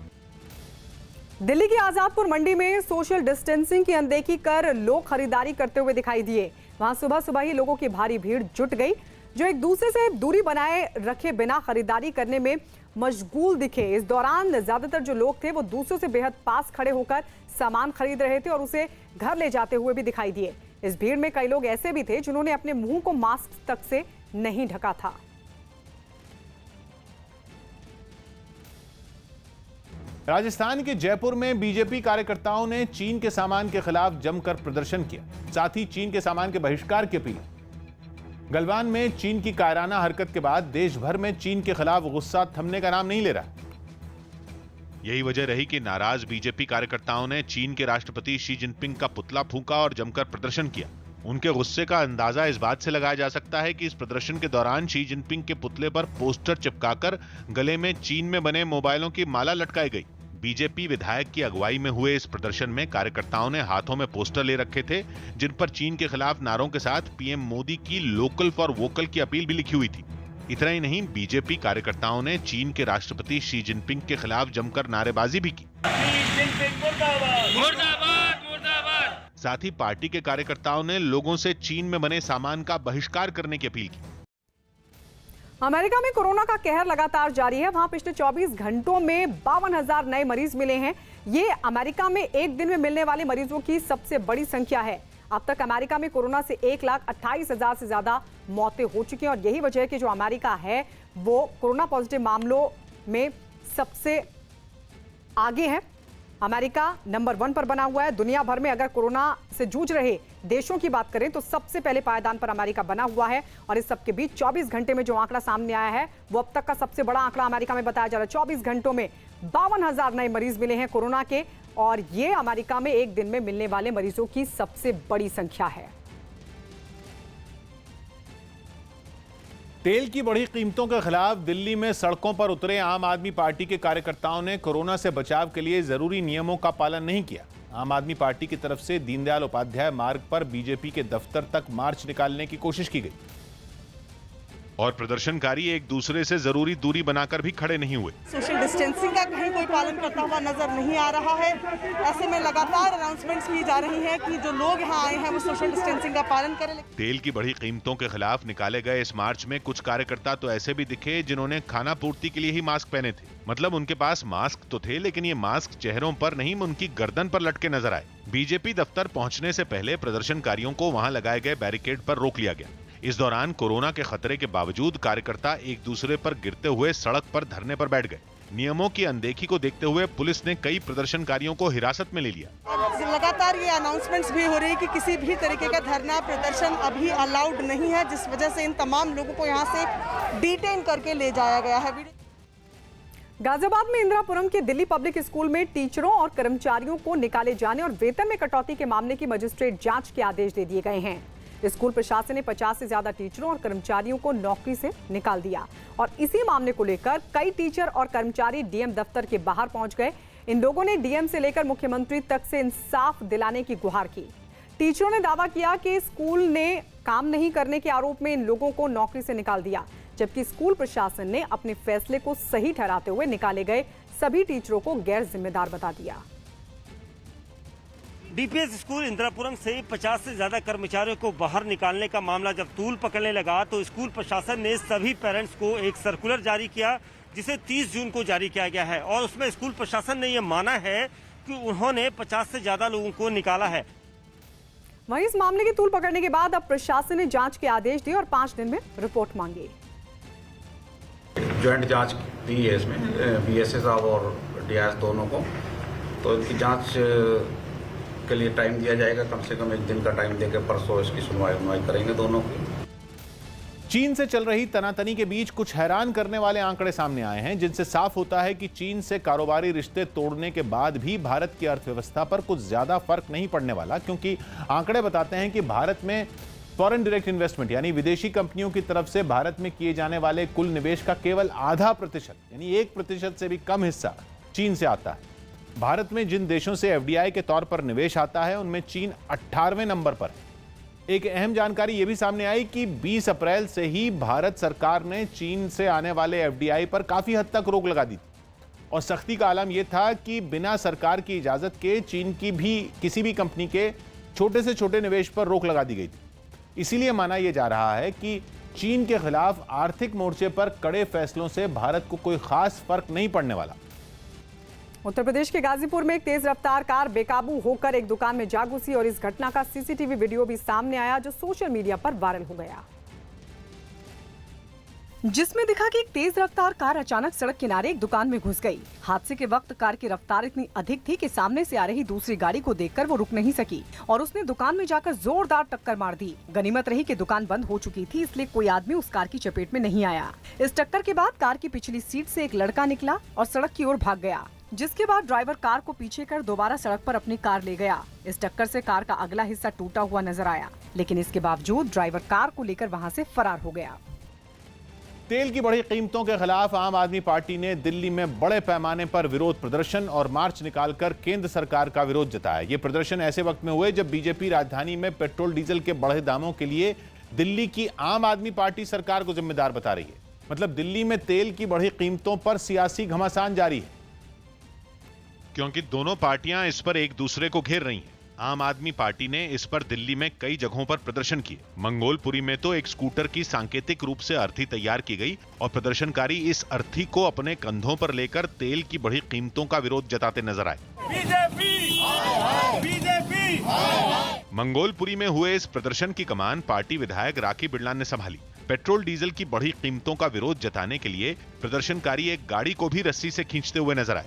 दिल्ली की आजादपुर मंडी में सोशल डिस्टेंसिंग की अनदेखी कर लोग खरीदारी करते हुए दिखाई दिए। वहां सुबह सुबह ही लोगों की भारी भीड़ जुट गई, जो एक दूसरे से दूरी बनाए रखे बिना खरीदारी करने में मशगूल दिखे। इस दौरान ज्यादातर जो लोग थे वो दूसरों से बेहद पास खड़े होकर सामान खरीद रहे थे और उसे घर ले जाते हुए भी दिखाई दिए। इस भीड़ में कई लोग ऐसे भी थे जिन्होंने अपने मुंह को मास्क तक से नहीं ढका था। राजस्थान के जयपुर में बीजेपी कार्यकर्ताओं ने चीन के सामान के खिलाफ जमकर प्रदर्शन किया, साथ ही चीन के सामान के बहिष्कार की अपील। गलवान में चीन की कायराना हरकत के बाद देश भर में चीन के खिलाफ गुस्सा थमने का नाम नहीं ले रहा। यही वजह रही कि नाराज बीजेपी कार्यकर्ताओं ने चीन के राष्ट्रपति शी जिनपिंग का पुतला फूंका और जमकर प्रदर्शन किया। उनके गुस्से का अंदाजा इस बात से लगाया जा सकता है कि इस प्रदर्शन के दौरान शी जिनपिंग के पुतले पर पोस्टर चिपकाकर गले में चीन में बने मोबाइलों की माला लटकाई गई। बीजेपी विधायक की अगुवाई में हुए इस प्रदर्शन में कार्यकर्ताओं ने हाथों में पोस्टर ले रखे थे, जिन पर चीन के खिलाफ नारों के साथ पीएम मोदी की लोकल फॉर वोकल की अपील भी लिखी हुई थी। इतना ही नहीं, बीजेपी कार्यकर्ताओं ने चीन के राष्ट्रपति शी जिनपिंग के खिलाफ जमकर नारेबाजी भी की। साथ ही पार्टी के कार्यकर्ताओं ने लोगों से चीन में बने सामान का बहिष्कार करने की अपील की। अमेरिका में कोरोना का कहर लगातार जारी है। वहां पिछले 24 घंटों में 52,000 नए मरीज मिले हैं। ये अमेरिका में एक दिन में मिलने वाले मरीजों की सबसे बड़ी संख्या है। अब तक अमेरिका में कोरोना से 1,28,000 से ज्यादा मौतें हो चुकी हैं और यही वजह है कि जो अमेरिका है वो कोरोना पॉजिटिव मामलों में सबसे आगे है। अमेरिका नंबर 1 पर बना हुआ है। दुनिया भर में अगर कोरोना से जूझ रहे देशों की बात करें तो सबसे पहले पायदान पर अमेरिका बना हुआ है और इस सबके बीच 24 घंटे में जो आंकड़ा सामने आया है वो अब तक का सबसे बड़ा आंकड़ा अमेरिका में बताया जा रहा है। 24 घंटों में 52,000 नए मरीज मिले हैं कोरोना के और ये अमेरिका में एक दिन में मिलने वाले मरीजों की सबसे बड़ी संख्या है। तेल की बढ़ी कीमतों के खिलाफ दिल्ली में सड़कों पर उतरे आम आदमी पार्टी के कार्यकर्ताओं ने कोरोना से बचाव के लिए जरूरी नियमों का पालन नहीं किया। आम आदमी पार्टी की तरफ से दीनदयाल उपाध्याय मार्ग पर बीजेपी के दफ्तर तक मार्च निकालने की कोशिश की गई। और प्रदर्शनकारी एक दूसरे से जरूरी दूरी बनाकर भी खड़े नहीं हुए। सोशल डिस्टेंसिंग का कहीं कोई पालन करता हुआ नजर नहीं आ रहा है। ऐसे में लगातार अनाउंसमेंट्स की जा रही है कि जो लोग यहाँ आए हैं वो सोशल डिस्टेंसिंग का पालन करें। तेल की बढ़ी कीमतों के खिलाफ निकाले गए इस मार्च में कुछ कार्यकर्ता तो ऐसे भी दिखे जिन्होंने खाना पूर्ति के लिए ही मास्क पहने थे। मतलब उनके पास मास्क तो थे, लेकिन ये मास्क चेहरों पर नहीं, उनकी गर्दन पर लटके नजर आए। बीजेपी दफ्तर पहुंचने से पहले प्रदर्शनकारियों को वहां लगाए गए बैरिकेड पर रोक लिया गया। इस दौरान कोरोना के खतरे के बावजूद कार्यकर्ता एक दूसरे पर गिरते हुए सड़क पर धरने पर बैठ गए। नियमों की अनदेखी को देखते हुए पुलिस ने कई प्रदर्शनकारियों को हिरासत में ले लिया। लगातार ये अनाउंसमेंट्स भी हो रही है कि किसी भी तरीके का धरना प्रदर्शन अभी अलाउड नहीं है, जिस वजह से इन तमाम लोगों को यहाँ से डिटेन करके ले जाया गया है। गाजियाबाद में इंदिरापुरम के दिल्ली पब्लिक स्कूल में टीचरों और कर्मचारियों को निकाले जाने और वेतन में कटौती के मामले की मजिस्ट्रेट जांच के आदेश दे दिए गए हैं। स्कूल प्रशासन ने 50 से ज्यादा टीचरों और कर्मचारियों को नौकरी से निकाल दिया और इसी मामले को लेकर कई टीचर और कर्मचारी डीएम दफ्तर के बाहर पहुंच गए। इन लोगों ने डीएम से लेकर मुख्यमंत्री तक से इंसाफ दिलाने की गुहार की। टीचरों ने दावा किया कि स्कूल ने काम नहीं करने के आरोप में इन लोगों को नौकरी से निकाल दिया, जबकि स्कूल प्रशासन ने अपने फैसले को सही ठहराते हुए निकाले गए सभी टीचरों को गैर जिम्मेदार बता दिया। डीपीएस स्कूल इंदिरापुरम से 50 से ज्यादा कर्मचारियों को बाहर निकालने का मामला जब तूल पकड़ने लगा तो स्कूल प्रशासन ने सभी पेरेंट्स को एक सर्कुलर जारी किया, जिसे 30 जून को जारी किया गया है और उसमें स्कूल प्रशासन ने यह माना है कि उन्होंने 50 से ज्यादा लोगों को निकाला है। वहीं इस मामले की तूल पकड़ने के बाद अब प्रशासन ने जांच के आदेश दिए और 5 दिन में रिपोर्ट मांगी। ज्वाइंट जांच दी है इसमें बीएसए साहब और डीआईएस दोनों को, तो इनकी जांच के लिए टाइम दिया जाएगा, कम से कम एक दिन का टाइम देकर परसों इसकी सुनवाई करेंगे दोनों की। चीन से चल रही तनातनी के बीच कुछ हैरान करने वाले आंकड़े सामने आए हैं, जिनसे साफ होता है कि चीन से कारोबारी रिश्ते तोड़ने के बाद भी भारत की अर्थव्यवस्था पर कुछ ज्यादा फर्क नहीं पड़ने वाला, क्योंकि आंकड़े बताते हैं कि भारत में फॉरेन डायरेक्ट इन्वेस्टमेंट यानी विदेशी कंपनियों की तरफ से भारत में किए जाने वाले कुल निवेश का केवल आधा प्रतिशत यानी 1% से भी कम हिस्सा चीन से आता है। भारत में जिन देशों से एफडीआई के तौर पर निवेश आता है उनमें चीन 18वें नंबर पर है। एक अहम जानकारी यह भी सामने आई कि 20 अप्रैल से ही भारत सरकार ने चीन से आने वाले एफडीआई पर काफी हद तक रोक लगा दी और सख्ती का आलम यह था कि बिना सरकार की इजाजत के चीन की भी किसी भी कंपनी के छोटे से छोटे निवेश पर रोक लगा दी गई थी। इसीलिए माना यह जा रहा है कि चीन के खिलाफ आर्थिक मोर्चे पर कड़े फैसलों से भारत को कोई खास फर्क नहीं पड़ने वाला। उत्तर प्रदेश के गाजीपुर में एक तेज रफ्तार कार बेकाबू होकर एक दुकान में जा घुसी और इस घटना का सीसीटीवी वीडियो भी सामने आया, जो सोशल मीडिया पर वायरल हो गया, जिसमें दिखा कि एक तेज रफ्तार कार अचानक सड़क किनारे एक दुकान में घुस गई। हादसे के वक्त कार की रफ्तार इतनी अधिक थी कि सामने से आ रही दूसरी गाड़ी को देखकर वो रुक नहीं सकी और उसने दुकान में जाकर जोरदार टक्कर मार दी। गनीमत रही कि दुकान बंद हो चुकी थी, इसलिए कोई आदमी उस कार की चपेट में नहीं आया। इस टक्कर के बाद कार की पिछली सीट से एक लड़का निकला और सड़क की ओर भाग गया, जिसके बाद ड्राइवर कार को पीछे कर दोबारा सड़क पर अपनी कार ले गया। इस टक्कर से कार का अगला हिस्सा टूटा हुआ नजर आया, लेकिन इसके बावजूद ड्राइवर कार को लेकर वहां से फरार हो गया। तेल की बढ़ी कीमतों के खिलाफ आम आदमी पार्टी ने दिल्ली में बड़े पैमाने पर विरोध प्रदर्शन और मार्च निकालकर केंद्र सरकार का विरोध जताया। ये प्रदर्शन ऐसे वक्त में हुए जब बीजेपी राजधानी में पेट्रोल डीजल के बढ़े दामों के लिए दिल्ली की आम आदमी पार्टी सरकार को जिम्मेदार बता रही है। मतलब दिल्ली में तेल की बढ़ी कीमतों पर सियासी घमासान जारी है, क्योंकि दोनों पार्टियां इस पर एक दूसरे को घेर रही हैं। आम आदमी पार्टी ने इस पर दिल्ली में कई जगहों पर प्रदर्शन किए। मंगोलपुरी में तो एक स्कूटर की सांकेतिक रूप से अर्थी तैयार की गई और प्रदर्शनकारी इस अर्थी को अपने कंधों पर लेकर तेल की बढ़ी कीमतों का विरोध जताते नजर आए। बीजेपी मंगोलपुरी में हुए इस प्रदर्शन की कमान पार्टी विधायक राखी बिरला ने संभाली। पेट्रोल डीजल की बढ़ी कीमतों का विरोध जताने के लिए प्रदर्शनकारी एक गाड़ी को भी रस्सी से खींचते हुए नजर आए।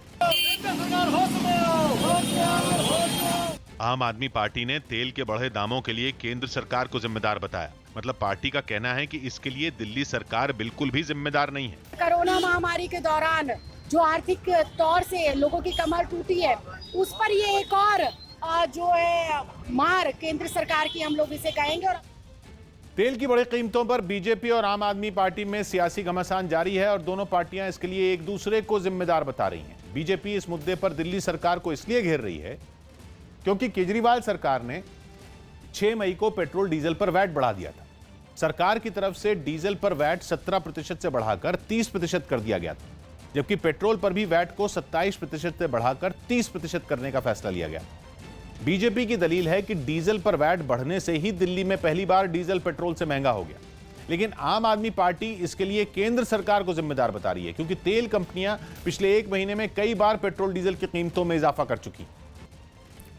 आम आदमी पार्टी ने तेल के बढ़े दामों के लिए केंद्र सरकार को जिम्मेदार बताया। मतलब पार्टी का कहना है कि इसके लिए दिल्ली सरकार बिल्कुल भी जिम्मेदार नहीं है। कोरोना महामारी के दौरान जो आर्थिक तौर से लोगों की कमर टूटी है, उस पर ये एक और जो है मार केंद्र सरकार की, हम लोग इसे कहेंगे। और तेल की बढ़ी कीमतों पर बीजेपी और आम आदमी पार्टी में सियासी घमासान जारी है और दोनों पार्टियां इसके लिए एक दूसरे को जिम्मेदार बता रही हैं। बीजेपी इस मुद्दे पर दिल्ली सरकार को इसलिए घेर रही है क्योंकि केजरीवाल सरकार ने 6 मई को पेट्रोल डीजल पर वैट बढ़ा दिया था सरकार की तरफ से डीजल पर वैट 17% से बढ़ाकर 30% कर दिया गया था, जबकि पेट्रोल पर भी वैट को 27% से बढ़ाकर 30% करने का फैसला लिया गया। बीजेपी की दलील है कि डीजल पर वैट बढ़ने से ही दिल्ली में पहली बार डीजल पेट्रोल से महंगा हो गया। लेकिन आम आदमी पार्टी इसके लिए केंद्र सरकार को जिम्मेदार बता रही है, क्योंकि तेल कंपनियां पिछले 1 महीने में कई बार पेट्रोल डीजल की कीमतों में इजाफा कर चुकी।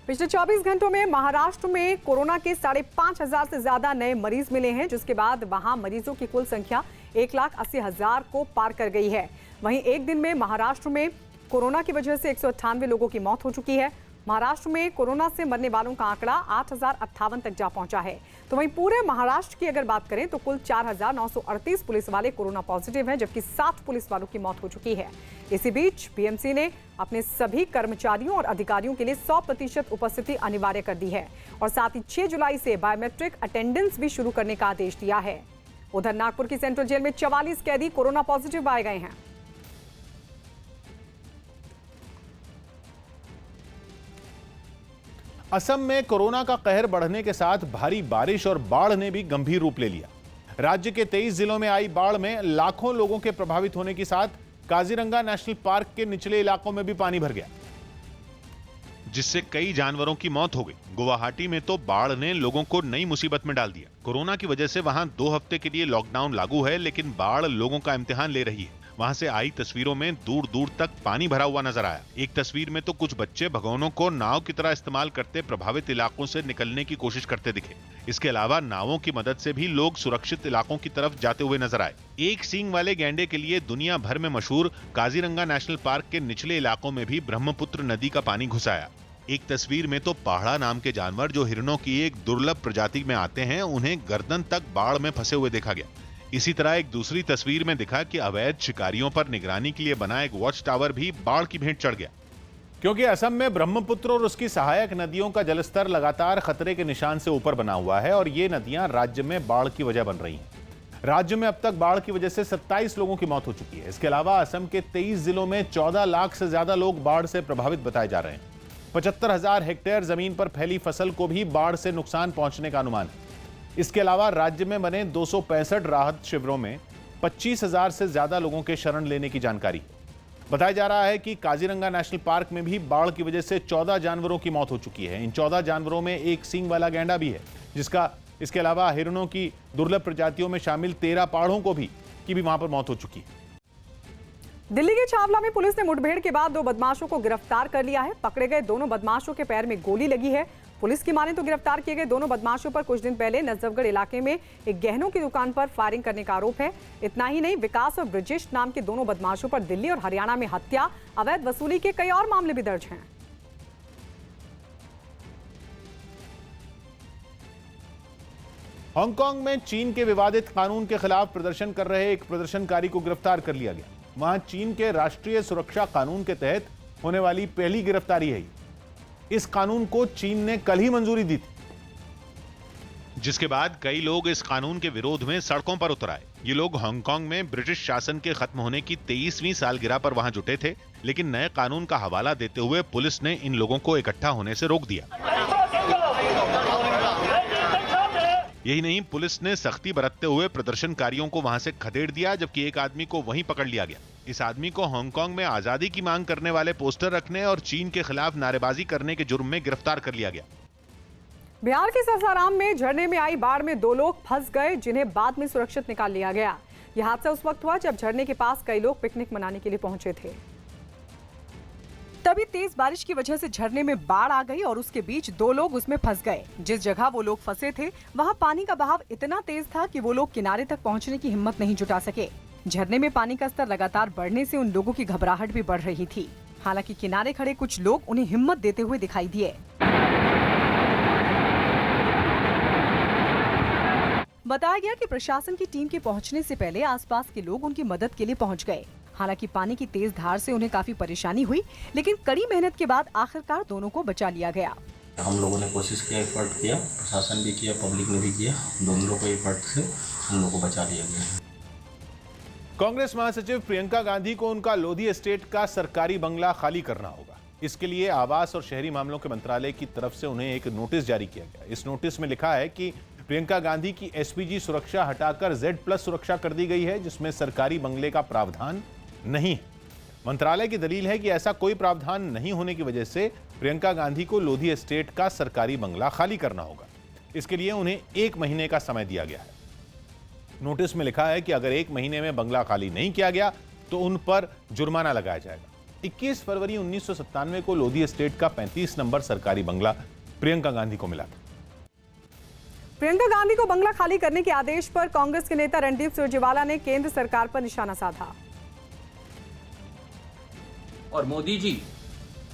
पिछले 24 घंटों में महाराष्ट्र में कोरोना के 5,500 से ज्यादा नए मरीज मिले हैं, जिसके बाद वहां मरीजों की कुल संख्या 1,80,000 को पार कर गई है। वहीं एक दिन में महाराष्ट्र में कोरोना की वजह से 198 लोगों की मौत हो चुकी है। महाराष्ट्र में कोरोना से मरने वालों का आंकड़ा 8,058 तक जा पहुंचा है। तो वहीं पूरे महाराष्ट्र की अगर बात करें तो कुल 4,938 पुलिस वाले कोरोना पॉजिटिव हैं, जबकि 7 पुलिस वालों की मौत हो चुकी है। इसी बीच बीएमसी ने अपने सभी कर्मचारियों और अधिकारियों के लिए 100% उपस्थिति अनिवार्य कर दी है और साथ ही 6 जुलाई से बायोमेट्रिक अटेंडेंस भी शुरू करने का आदेश दिया है। उधर नागपुर की सेंट्रल जेल में 44 कैदी कोरोना पॉजिटिव पाए गए हैं। असम में कोरोना का कहर बढ़ने के साथ भारी बारिश और बाढ़ ने भी गंभीर रूप ले लिया। राज्य के 23 जिलों में आई बाढ़ में लाखों लोगों के प्रभावित होने के साथ काजीरंगा नेशनल पार्क के निचले इलाकों में भी पानी भर गया, जिससे कई जानवरों की मौत हो गई। गुवाहाटी में तो बाढ़ ने लोगों को नई मुसीबत में डाल दिया। कोरोना की वजह से वहां 2 हफ्ते के लिए लॉकडाउन लागू है, लेकिन बाढ़ लोगों का इम्तिहान ले रही है। वहां से आई तस्वीरों में दूर दूर तक पानी भरा हुआ नजर आया। एक तस्वीर में तो कुछ बच्चे भगोनों को नाव की तरह इस्तेमाल करते प्रभावित इलाकों से निकलने की कोशिश करते दिखे। इसके अलावा नावों की मदद से भी लोग सुरक्षित इलाकों की तरफ जाते हुए नजर आए। एक सींग वाले गैंडे के लिए दुनिया भर में मशहूर काजीरंगा नेशनल पार्क के निचले इलाकों में भी ब्रह्मपुत्र नदी का पानी घुस आया। एक तस्वीर में तो पहाड़ा नाम के जानवर, जो हिरणों की एक दुर्लभ प्रजाति में आते हैं, उन्हें गर्दन तक बाढ़ में फंसे हुए देखा गया। इसी तरह एक दूसरी तस्वीर में दिखा कि अवैध शिकारियों पर निगरानी के लिए बना एक वॉच टावर भी बाढ़ की भेंट चढ़ गया। क्योंकि असम में ब्रह्मपुत्र और उसकी सहायक नदियों का जलस्तर लगातार खतरे के निशान से ऊपर बना हुआ है और ये नदियां राज्य में बाढ़ की वजह बन रही हैं। राज्य में अब तक बाढ़ की वजह से 27 लोगों की मौत हो चुकी है। इसके अलावा असम के 23 जिलों में 14 लाख से ज्यादा लोग बाढ़ से प्रभावित बताए जा रहे हैं। 75,000 हेक्टेयर जमीन पर फैली फसल को भी बाढ़ से नुकसान पहुंचने का अनुमान है। इसके अलावा राज्य में बने 265 राहत शिविरों में 25,000 से ज्यादा लोगों के शरण लेने की जानकारी है। बताया जा रहा है कि काजीरंगा नेशनल पार्क में भी बाढ़ की वजह से 14 जानवरों की मौत हो चुकी है। इन 14 जानवरों में एक सींग वाला गैंडा भी है, इसके अलावा हिरणों की दुर्लभ प्रजातियों में शामिल 13 पहाड़ों की भी वहां पर मौत हो चुकी है। दिल्ली के छावला में पुलिस ने मुठभेड़ के बाद 2 बदमाशों को गिरफ्तार कर लिया है। पकड़े गए दोनों बदमाशों के पैर में गोली लगी है। पुलिस की माने तो गिरफ्तार किए गए दोनों बदमाशों पर कुछ दिन पहले नजफगढ़ इलाके में एक गहनों की दुकान पर फायरिंग करने का आरोप है। इतना ही नहीं, विकास और ब्रजेश नाम के दोनों बदमाशों पर दिल्ली और हरियाणा में हत्या, अवैध वसूली के कई और मामले भी दर्ज हैं। हांगकांग में चीन के विवादित कानून के खिलाफ प्रदर्शन कर रहे एक प्रदर्शनकारी को गिरफ्तार कर लिया गया। वहां चीन के राष्ट्रीय सुरक्षा कानून के तहत होने वाली पहली गिरफ्तारी है। इस कानून को चीन ने कल ही मंजूरी दी थी, जिसके बाद कई लोग इस कानून के विरोध में सड़कों पर उतर आए। ये लोग हांगकांग में ब्रिटिश शासन के खत्म होने की 23वीं सालगिरह पर वहां जुटे थे, लेकिन नए कानून का हवाला देते हुए पुलिस ने इन लोगों को इकट्ठा होने से रोक दिया। यही नहीं, पुलिस ने सख्ती बरतते हुए प्रदर्शनकारियों को वहां से खदेड़ दिया, जबकि एक आदमी को वहीं पकड़ लिया गया। इस आदमी को हांगकांग में आजादी की मांग करने वाले पोस्टर रखने और चीन के खिलाफ नारेबाजी करने के जुर्म में गिरफ्तार कर लिया गया। बिहार के सासाराम में झरने में आई बाढ़ में 2 लोग फंस गए, जिन्हें बाद में सुरक्षित निकाल लिया गया। यह हादसा उस वक्त हुआ जब झरने के पास कई लोग पिकनिक मनाने के लिए पहुंचे थे। तभी तेज बारिश की वजह से झरने में बाढ़ आ गई और उसके बीच 2 लोग उसमें फंस गए। जिस जगह वो लोग फंसे थे वहाँ पानी का बहाव इतना तेज था कि वो लोग किनारे तक पहुँचने की हिम्मत नहीं जुटा सके। झरने में पानी का स्तर लगातार बढ़ने से उन लोगों की घबराहट भी बढ़ रही थी। हालांकि किनारे खड़े कुछ लोग उन्हें हिम्मत देते हुए दिखाई दिए। बताया गया कि प्रशासन की टीम के पहुंचने से पहले आसपास के लोग उनकी मदद के लिए पहुंच गए। हालांकि पानी की तेज धार से उन्हें काफी परेशानी हुई, लेकिन कड़ी मेहनत के बाद आखिरकार दोनों को बचा लिया गया। हम लोगों ने कोशिश किया, एफर्ट किया, प्रशासन भी किया, पब्लिक ने भी किया, दोनों को एफर्ट से हम लोगों को बचा लिया गया। कांग्रेस महासचिव प्रियंका गांधी को उनका लोधी एस्टेट का सरकारी बंगला खाली करना होगा। इसके लिए आवास और शहरी मामलों के मंत्रालय की तरफ से उन्हें एक नोटिस जारी किया गया। इस नोटिस में लिखा है कि प्रियंका गांधी की एसपीजी सुरक्षा हटाकर Z+ सुरक्षा कर दी गई है, जिसमें सरकारी बंगले का प्रावधान नहीं है। मंत्रालय की दलील है कि ऐसा कोई प्रावधान नहीं होने की वजह से प्रियंका गांधी को लोधी एस्टेट का सरकारी बंगला खाली करना होगा। इसके लिए उन्हें 1 महीने का समय दिया गया है। नोटिस में लिखा है कि अगर 1 महीने में बंगला खाली नहीं किया गया तो उन पर जुर्माना लगाया जाएगा। 21 फरवरी 1997 को लोधी एस्टेट का 35 नंबर सरकारी बंगला प्रियंका गांधी को मिला था। प्रियंका गांधी को बंगला खाली करने के आदेश पर कांग्रेस के नेता रणदीप सुरजेवाला ने केंद्र सरकार पर निशाना साधा। और मोदी जी,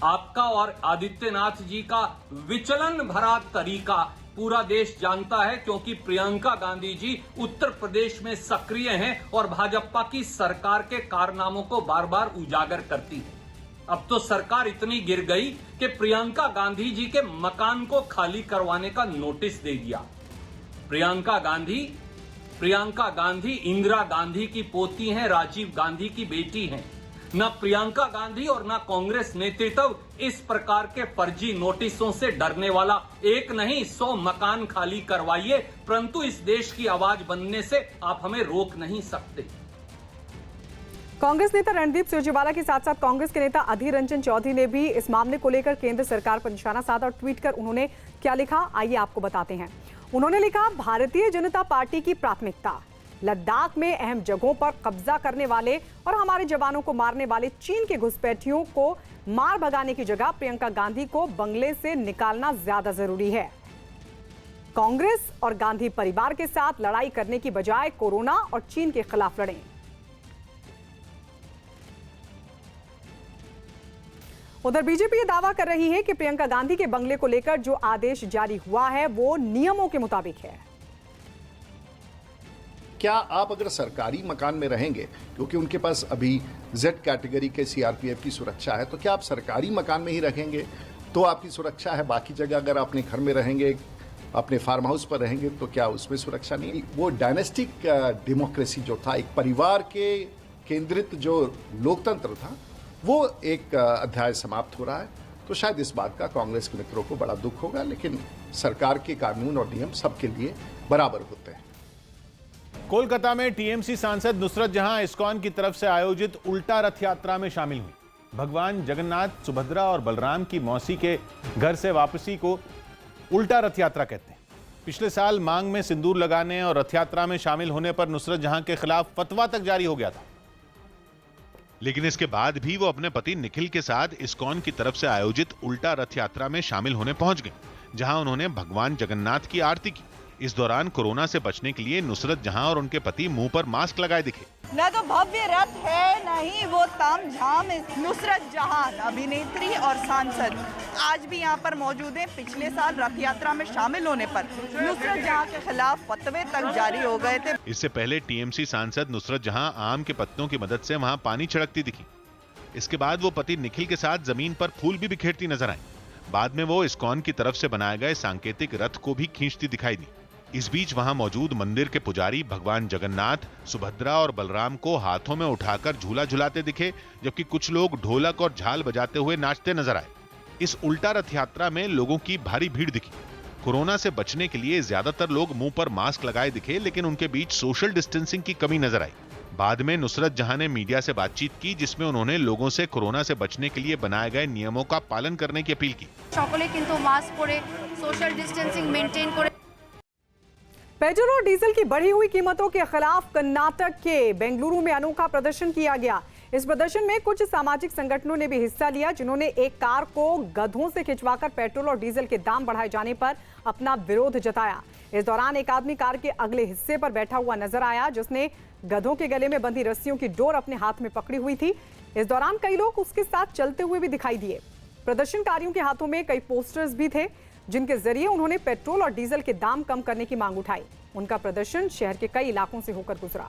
आपका और आदित्यनाथ जी का विचलन भरा तरीका पूरा देश जानता है, क्योंकि प्रियंका गांधी जी उत्तर प्रदेश में सक्रिय हैं और भाजपा की सरकार के कारनामों को बार बार उजागर करती है। अब तो सरकार इतनी गिर गई कि प्रियंका गांधी जी के मकान को खाली करवाने का नोटिस दे दिया। प्रियंका गांधी इंदिरा गांधी की पोती हैं, राजीव गांधी की बेटी हैं। न प्रियंका गांधी और न कांग्रेस नेतृत्व इस प्रकार के फर्जी नोटिसों से डरने वाला। एक नहीं 100 मकान खाली करवाइए, परंतु इस देश की आवाज बनने से आप हमें रोक नहीं सकते। कांग्रेस नेता रणदीप सुरजेवाला के साथ साथ कांग्रेस के नेता अधीर रंजन चौधरी ने भी इस मामले को लेकर केंद्र सरकार पर निशाना साधा और ट्वीट कर उन्होंने क्या लिखा, आइए आपको बताते हैं। उन्होंने लिखा, भारतीय जनता पार्टी की प्राथमिकता लद्दाख में अहम जगहों पर कब्जा करने वाले और हमारे जवानों को मारने वाले चीन के घुसपैठियों को मार भगाने की जगह प्रियंका गांधी को बंगले से निकालना ज्यादा जरूरी है। कांग्रेस और गांधी परिवार के साथ लड़ाई करने की बजाय कोरोना और चीन के खिलाफ लड़ें। उधर बीजेपी ये दावा कर रही है कि प्रियंका गांधी के बंगले को लेकर जो आदेश जारी हुआ है वो नियमों के मुताबिक है। क्या आप अगर सरकारी मकान में रहेंगे, क्योंकि उनके पास अभी Z कैटेगरी के CRPF की सुरक्षा है, तो क्या आप सरकारी मकान में ही रहेंगे तो आपकी सुरक्षा है? बाकी जगह अगर अपने घर में रहेंगे, अपने फार्म हाउस पर रहेंगे, तो क्या उसमें सुरक्षा नहीं? वो डायनेस्टिक डेमोक्रेसी जो था, एक परिवार के केंद्रित जो लोकतंत्र था, वो एक अध्याय समाप्त हो रहा है। तो शायद इस बात का कांग्रेस के मित्रों को बड़ा दुख होगा, लेकिन सरकार के कानून और नियम सबके लिए बराबर होते हैं। कोलकाता में टीएमसी सांसद नुसरत जहां इस्कॉन की तरफ से आयोजित उल्टा रथ यात्रा में शामिल हुई। भगवान जगन्नाथ, सुभद्रा और बलराम की मौसी के घर से वापसी को उल्टा रथ यात्रा कहते हैं। पिछले साल मांग में सिंदूर लगाने और रथ यात्रा में शामिल होने पर नुसरत जहां के खिलाफ फतवा तक जारी हो गया था, लेकिन इसके बाद भी वो अपने पति निखिल के साथ इस्कॉन की तरफ से आयोजित उल्टा रथ यात्रा में शामिल होने पहुंच गए, जहां उन्होंने भगवान जगन्नाथ की आरती की। इस दौरान कोरोना से बचने के लिए नुसरत जहां और उनके पति मुंह पर मास्क लगाए दिखे। न तो भव्य रथ है, न ही वो तामझाम। नुसरत जहां अभिनेत्री और सांसद आज भी यहाँ पर मौजूद हैं। पिछले साल रथ यात्रा में शामिल होने पर नुसरत जहां के खिलाफ फतवे तक जारी हो गए थे। इससे पहले टीएमसी सांसद नुसरत जहां आम के पत्तों की मदद से वहां पानी छिड़कती दिखी। इसके बाद वो पति निखिल के साथ जमीन पर फूल भी बिखेरती नजर आई। बाद में वो इस्कॉन की तरफ से बनाए गए सांकेतिक रथ को भी खींचती दिखाई दी। इस बीच वहां मौजूद मंदिर के पुजारी भगवान जगन्नाथ, सुभद्रा और बलराम को हाथों में उठाकर झूला झुलाते दिखे, जबकि कुछ लोग ढोलक और झाल बजाते हुए नाचते नजर आए। इस उल्टा रथ यात्रा में लोगों की भारी भीड़ दिखी। कोरोना से बचने के लिए ज्यादातर लोग मुंह पर मास्क लगाए दिखे, लेकिन उनके बीच सोशल डिस्टेंसिंग की कमी नजर आई। बाद में नुसरत जहां ने मीडिया से बातचीत की, जिसमें उन्होंने लोगों से कोरोना से बचने के लिए बनाए गए नियमों का पालन करने की अपील की। সকলে কিন্তু মাস্ক পরে সোশ্যাল ডিস্টেন্সিং মেনটেন করে। पेट्रोल और डीजल की बढ़ी हुई कीमतों के खिलाफ कर्नाटक के बेंगलुरु में अनोखा प्रदर्शन किया गया। इस प्रदर्शन में कुछ सामाजिक संगठनों ने भी हिस्सा लिया, जिन्होंने एक कार को गधों से खिंचवाकर पेट्रोल और डीजल के दाम बढ़ाए जाने पर अपना विरोध जताया। इस दौरान एक आदमी कार के अगले हिस्से पर बैठा हुआ नजर आया, जिसने गधों के गले में बंधी रस्सियों की डोर अपने हाथ में पकड़ी हुई थी। इस दौरान कई लोग उसके साथ चलते हुए भी दिखाई दिए। प्रदर्शनकारियों के हाथों में कई पोस्टर्स भी थे, जिनके जरिए उन्होंने पेट्रोल और डीजल के दाम कम करने की मांग उठाई। उनका प्रदर्शन शहर के कई इलाकों से होकर गुजरा।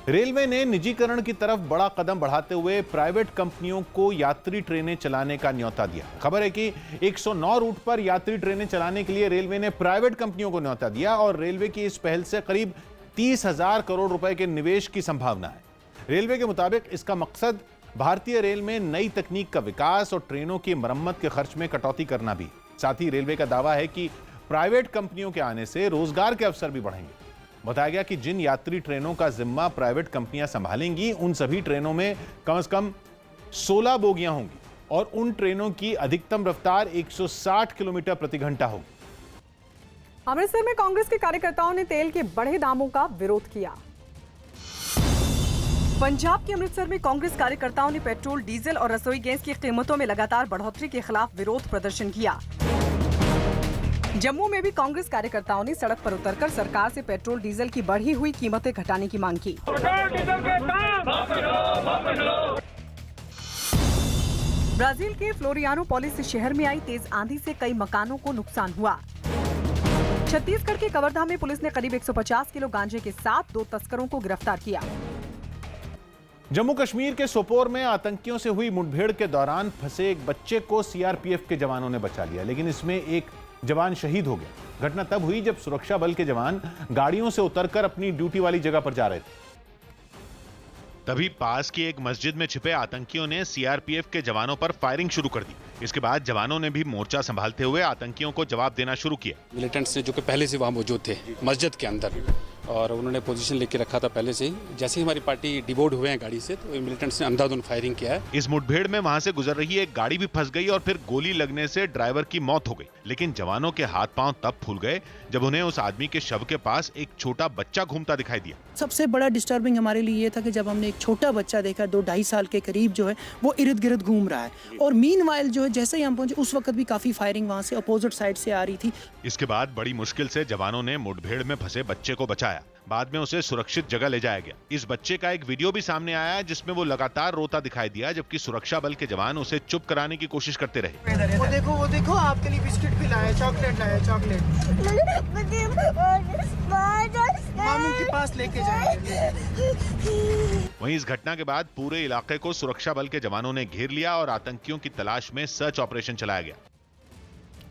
रेलवे ने निजीकरण की तरफ बड़ा कदम बढ़ाते हुए प्राइवेट कंपनियों को यात्री ट्रेनें चलाने का न्योता दिया। खबर है कि 109 रूट पर यात्री ट्रेनें चलाने के लिए रेलवे ने प्राइवेट कंपनियों को न्योता दिया और रेलवे की इस पहल से करीब 30,000 करोड़ रुपए के निवेश की संभावना है। रेलवे के मुताबिक इसका मकसद भारतीय रेल में नई तकनीक का विकास और ट्रेनों की मरम्मत के खर्च में कटौती करना भी। साथ ही रेलवे का दावा है कि प्राइवेट कंपनियों के आने से रोजगार के अवसर भी बढ़ेंगे। बताया गया कि जिन यात्री ट्रेनों का जिम्मा प्राइवेट कंपनियां संभालेंगी, उन सभी ट्रेनों में कम से कम 16 बोगियां होंगी और उन ट्रेनों की अधिकतम रफ्तार 160 किलोमीटर प्रति घंटा होगी। अमृतसर में कांग्रेस के कार्यकर्ताओं ने तेल के बढ़े दामों का विरोध किया। पंजाब के अमृतसर में कांग्रेस कार्यकर्ताओं ने पेट्रोल, डीजल और रसोई गैस की कीमतों में लगातार बढ़ोतरी के खिलाफ विरोध प्रदर्शन किया। जम्मू में भी कांग्रेस कार्यकर्ताओं ने सड़क पर उतरकर सरकार से पेट्रोल, डीजल की बढ़ी हुई कीमतें घटाने की मांग की। ब्राजील के फ्लोरियानोपोलिस शहर में आई तेज आंधी से कई मकानों को नुकसान हुआ। छत्तीसगढ़ के कवर्धा में पुलिस ने करीब 150 किलो गांजे के साथ 2 तस्करों को गिरफ्तार किया। जम्मू कश्मीर के सोपोर में आतंकियों से हुई मुठभेड़ के दौरान फंसे एक बच्चे को सीआरपीएफ के जवानों ने बचा लिया, लेकिन इसमें एक जवान शहीद हो गया। घटना तब हुई जब सुरक्षा बल के जवान गाड़ियों से उतरकर अपनी ड्यूटी वाली जगह पर जा रहे थे। तभी पास की एक मस्जिद में छिपे आतंकियों ने सीआरपीएफ के जवानों पर फायरिंग शुरू कर दी। इसके बाद जवानों ने भी मोर्चा संभालते हुए आतंकियों को जवाब देना शुरू किया। मिलिटेंट्स ने जो कि पहले से वहां मौजूद थे मस्जिद के अंदर, और उन्होंने पोजीशन लेके रखा था पहले से ही। जैसे ही हमारी पार्टी डिबोर्ड हुए हैं गाड़ी से, तो मिलिटेंट्स ने अंधाधुंध फायरिंग किया है। इस मुठभेड़ में वहां से गुजर रही एक गाड़ी भी फंस गई और फिर गोली लगने से ड्राइवर की मौत हो गई। लेकिन जवानों के हाथ पांव तब फूल गए जब उन्हें उस आदमी के शव के पास एक छोटा बच्चा घूमता दिखाई दिया। सबसे बड़ा डिस्टर्बिंग हमारे लिए ये था कि जब हमने एक छोटा बच्चा देखा, 2-2.5 साल के करीब जो है, वो इर्द गिर्द घूम रहा है। और मीनवाइल जो है, जैसे ही हम पहुंचे उस वक्त भी काफी फायरिंग वहां से अपोजिट साइड से आ रही थी। इसके बाद बड़ी मुश्किल से जवानों ने मुठभेड़ में फंसे बच्चे को बचाया। बाद में उसे सुरक्षित जगह ले जाया गया। इस बच्चे का एक वीडियो भी सामने आया जिसमें वो लगातार रोता दिखाई दिया, जबकि सुरक्षा बल के जवान उसे चुप कराने की कोशिश करते रहे। वो देखो आपके लिए बिस्किट भी लाया, चॉकलेट लाया, चॉकलेट मामू के पास लेके जाएंगे। वहीं इस घटना के बाद पूरे इलाके को सुरक्षा बल के जवानों ने घेर लिया और आतंकियों की तलाश में सर्च ऑपरेशन चलाया गया।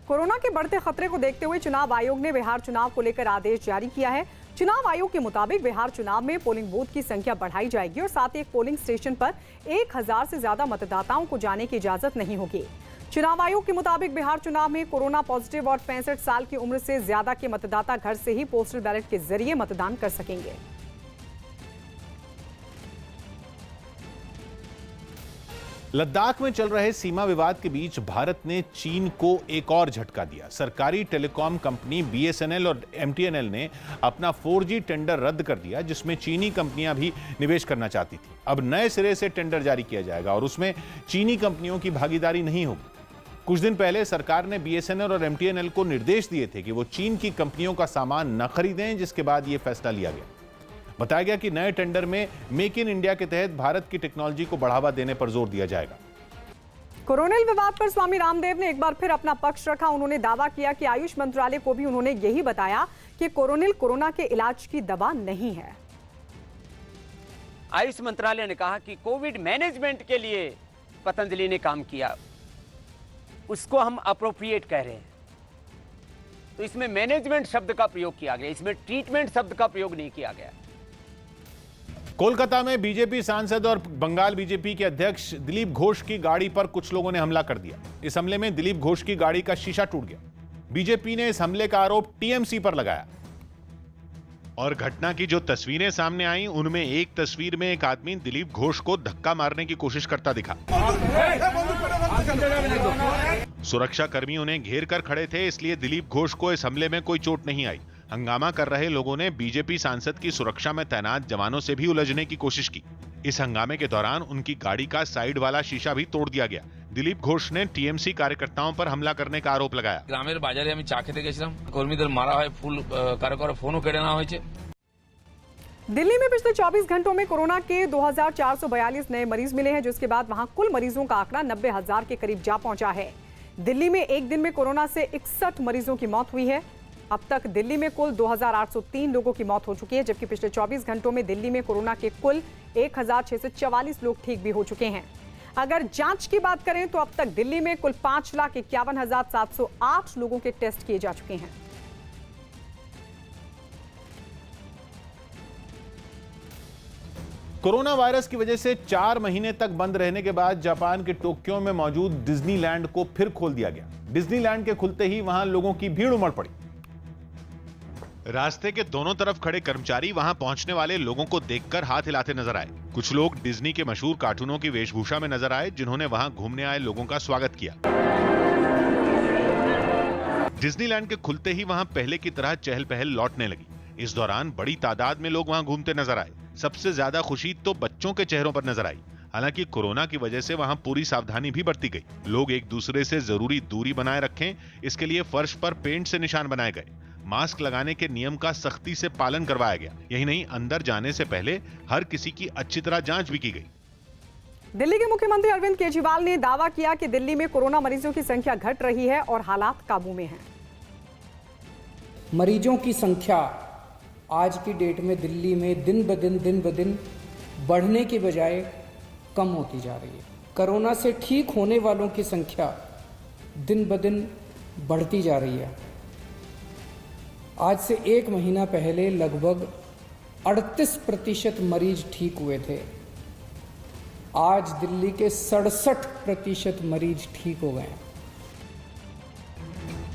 कोरोना के बढ़ते खतरे को देखते हुए चुनाव आयोग ने बिहार चुनाव को लेकर आदेश जारी किया है। चुनाव आयोग के मुताबिक बिहार चुनाव में पोलिंग बूथ की संख्या बढ़ाई जाएगी और साथ ही एक पोलिंग स्टेशन पर 1000 से ज्यादा मतदाताओं को जाने की इजाजत नहीं होगी। चुनाव आयोग के मुताबिक बिहार चुनाव में कोरोना पॉजिटिव और 65 साल की उम्र से ज्यादा के मतदाता घर से ही पोस्टल बैलेट के जरिए मतदान कर सकेंगे। लद्दाख में चल रहे सीमा विवाद के बीच भारत ने चीन को एक और झटका दिया। सरकारी टेलीकॉम कंपनी बीएसएनएल और एमटीएनएल ने अपना 4G टेंडर रद्द कर दिया, जिसमें चीनी कंपनियां भी निवेश करना चाहती थी। अब नए सिरे से टेंडर जारी किया जाएगा और उसमें चीनी कंपनियों की भागीदारी नहीं होगी। कुछ दिन पहले सरकार ने बीएसएनएल और एमटीएनएल को निर्देश दिए थे कि वो चीन की कंपनियों का सामान न खरीदें, जिसके बाद यह फैसला लिया गया। बताया गया कि नए टेंडर में मेक इन इंडिया के तहत भारत की टेक्नोलॉजी को बढ़ावा देने पर जोर दिया जाएगा। कोरोनिल विवाद पर स्वामी रामदेव ने एक बार फिर अपना पक्ष रखा। उन्होंने दावा किया कि आयुष मंत्रालय को भी उन्होंने यही बताया कि कोरोनिल कोरोना के इलाज की दवा नहीं है। आयुष मंत्रालय ने कहा कि कोविड मैनेजमेंट के लिए पतंजलि ने काम किया, उसको हम अप्रोप्रिएट कह रहे हैं। तो इसमें मैनेजमेंट शब्द का प्रयोग किया गया, इसमें ट्रीटमेंट शब्द का प्रयोग नहीं किया गया। कोलकाता में बीजेपी सांसद और बंगाल बीजेपी के अध्यक्ष दिलीप घोष की गाड़ी पर कुछ लोगों ने हमला कर दिया। इस हमले में दिलीप घोष की गाड़ी का शीशा टूट गया। बीजेपी ने इस हमले का आरोप टीएमसी पर लगाया। और घटना की जो तस्वीरें सामने आई, उनमें एक तस्वीर में एक आदमी दिलीप घोष को धक्का मारने की कोशिश करता दिखा। सुरक्षा कर्मी उन्हें घेर कर खड़े थे, इसलिए दिलीप घोष को इस हमले में कोई चोट नहीं आई। हंगामा कर रहे लोगों ने बीजेपी सांसद की सुरक्षा में तैनात जवानों से भी उलझने की कोशिश की। इस हंगामे के दौरान उनकी गाड़ी का साइड वाला शीशा भी तोड़ दिया गया। दिलीप घोष ने टीएमसी कार्यकर्ताओं पर हमला करने का आरोप लगाया। গ্রামের বাজারে আমি চা খেতে গেছিলাম, কর্মীদের মারা হয়, ফুল কারো কারো ফোনও কেড়ে নেওয়া হয়েছে। दिल्ली में पिछले 24 घंटों में कोरोना के 2442 नए मरीज मिले हैं, जिसके बाद वहां कुल मरीजों का आंकड़ा 90,000 के करीब जा पहुंचा है। दिल्ली में एक दिन में कोरोना से 61 मरीजों की मौत हुई है। अब तक दिल्ली में कुल 2803 लोगों की मौत हो चुकी है, जबकि पिछले 24 घंटों में दिल्ली में कोरोना के कुल 1644 लोग ठीक भी हो चुके हैं। अगर जांच की बात करें तो अब तक दिल्ली में कुल 5,51,708 लोगों के टेस्ट किए जा चुके हैं। कोरोना वायरस की वजह से 4 महीने तक बंद रहने के बाद जापान के टोक्यो में मौजूद डिज्नीलैंड को फिर खोल दिया गया। डिज्नीलैंड के खुलते ही वहां लोगों की भीड़ उमड़ पड़ी। रास्ते के दोनों तरफ खड़े कर्मचारी वहां पहुंचने वाले लोगों को देखकर हाथ हिलाते नजर आए। कुछ लोग डिज्नी के मशहूर कार्टूनों की वेशभूषा में नजर आए, जिन्होंने वहां घूमने आए लोगों का स्वागत किया। डिज्नीलैंड के खुलते ही वहां पहले की तरह चहल पहल लौटने लगी। इस दौरान बड़ी तादाद में लोग वहां घूमते नजर आए। सबसे ज्यादा खुशी तो बच्चों के चेहरों पर नजर आई। हालांकि कोरोना की वजह से वहां पूरी सावधानी भी बरती गई। लोग एक दूसरे से जरूरी दूरी बनाए रखें, इसके लिए फर्श पर पेंट से निशान बनाए गए। मास्क लगाने के नियम का सख्ती से पालन करवाया गया। यही नहीं, अंदर जाने से पहले हर किसी की अच्छी तरह जांच भी की गई। दिल्ली के मुख्यमंत्री अरविंद केजरीवाल ने दावा किया कि दिल्ली में कोरोना मरीजों की संख्या घट रही है और हालात काबू में हैं। मरीजों की संख्या आज की डेट में दिल्ली में दिन ब दिन बढ़ने की बजाय कम होती जा रही है। कोरोना से ठीक होने वालों की संख्या दिन ब दिन बढ़ती जा रही है। आज से 1 महीना पहले लगभग 38% मरीज ठीक हुए थे। आज दिल्ली के 67% मरीज ठीक हो गए हैं।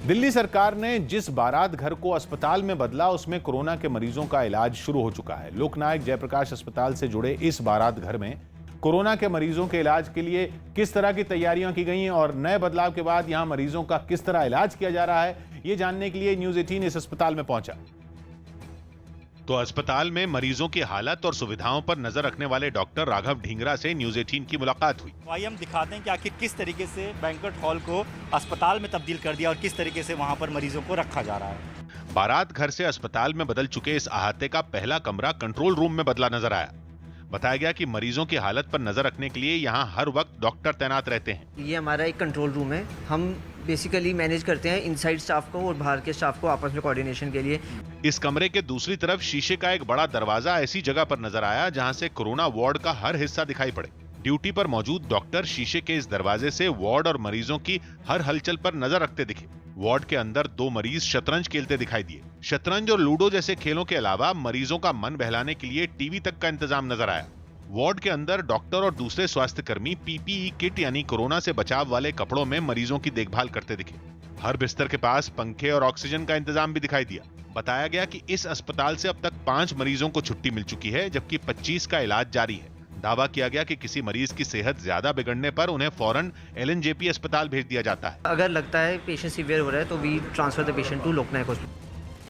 दिल्ली सरकार ने जिस बारात घर को अस्पताल में बदला, उसमें कोरोना के मरीजों का इलाज शुरू हो चुका है। लोकनायक जयप्रकाश अस्पताल से जुड़े इस बारात घर में कोरोना के मरीजों के इलाज के लिए किस तरह की तैयारियां की गई हैं और नए बदलाव के बाद यहां मरीजों का किस तरह इलाज किया जा रहा है, ये जानने के लिए न्यूज़ 18 इस अस्पताल में पहुंचा। तो अस्पताल में मरीजों की हालत और सुविधाओं पर नजर रखने वाले डॉक्टर राघव ढींगरा से न्यूज़ 18 की मुलाकात हुई। आइए हम दिखाते हैं कि आखिर किस तरीके से बैंक्वेट हॉल को अस्पताल में तब्दील कर दिया और किस तरीके से वहां पर मरीजों को रखा जा रहा है। बारात घर से अस्पताल में बदल चुके इस अहाते का पहला कमरा कंट्रोल रूम में बदला नजर आया। बताया गया कि मरीजों की हालत पर नजर रखने के लिए यहाँ हर वक्त डॉक्टर तैनात रहते हैं। ये हमारा एक कंट्रोल रूम है। हम बेसिकली मैनेज करते हैं इनसाइड स्टाफ को और बाहर के स्टाफ को आपस में कोऑर्डिनेशन के लिए। इस कमरे के दूसरी तरफ शीशे का एक बड़ा दरवाजा ऐसी जगह पर नजर आया जहां से कोरोना वार्ड का हर हिस्सा दिखाई पड़े। ड्यूटी पर मौजूद डॉक्टर शीशे के इस दरवाजे से वार्ड और मरीजों की हर हलचल पर नजर रखते दिखे। वार्ड के अंदर 2 मरीज शतरंज खेलते दिखाई दिए। शतरंज और लूडो जैसे खेलों के अलावा मरीजों का मन बहलाने के लिए टीवी तक का इंतजाम नजर आया। वार्ड के अंदर डॉक्टर और दूसरे स्वास्थ्य कर्मी पीपीई किट यानी कोरोना से बचाव वाले कपड़ों में मरीजों की देखभाल करते दिखे। हर बिस्तर के पास पंखे और ऑक्सीजन का इंतजाम भी दिखाई दिया। बताया गया कि इस अस्पताल से अब तक 5 मरीजों को छुट्टी मिल चुकी है, जबकि 25 का इलाज जारी है। दावा किया गया कि किसी मरीज की सेहत ज्यादा बिगड़ने पर उन्हें फौरन LNJP अस्पताल भेज दिया जाता है। अगर लगता है पेशेंट सीवियर हो रहा है तो we transfer the patient to Loknayak hospital.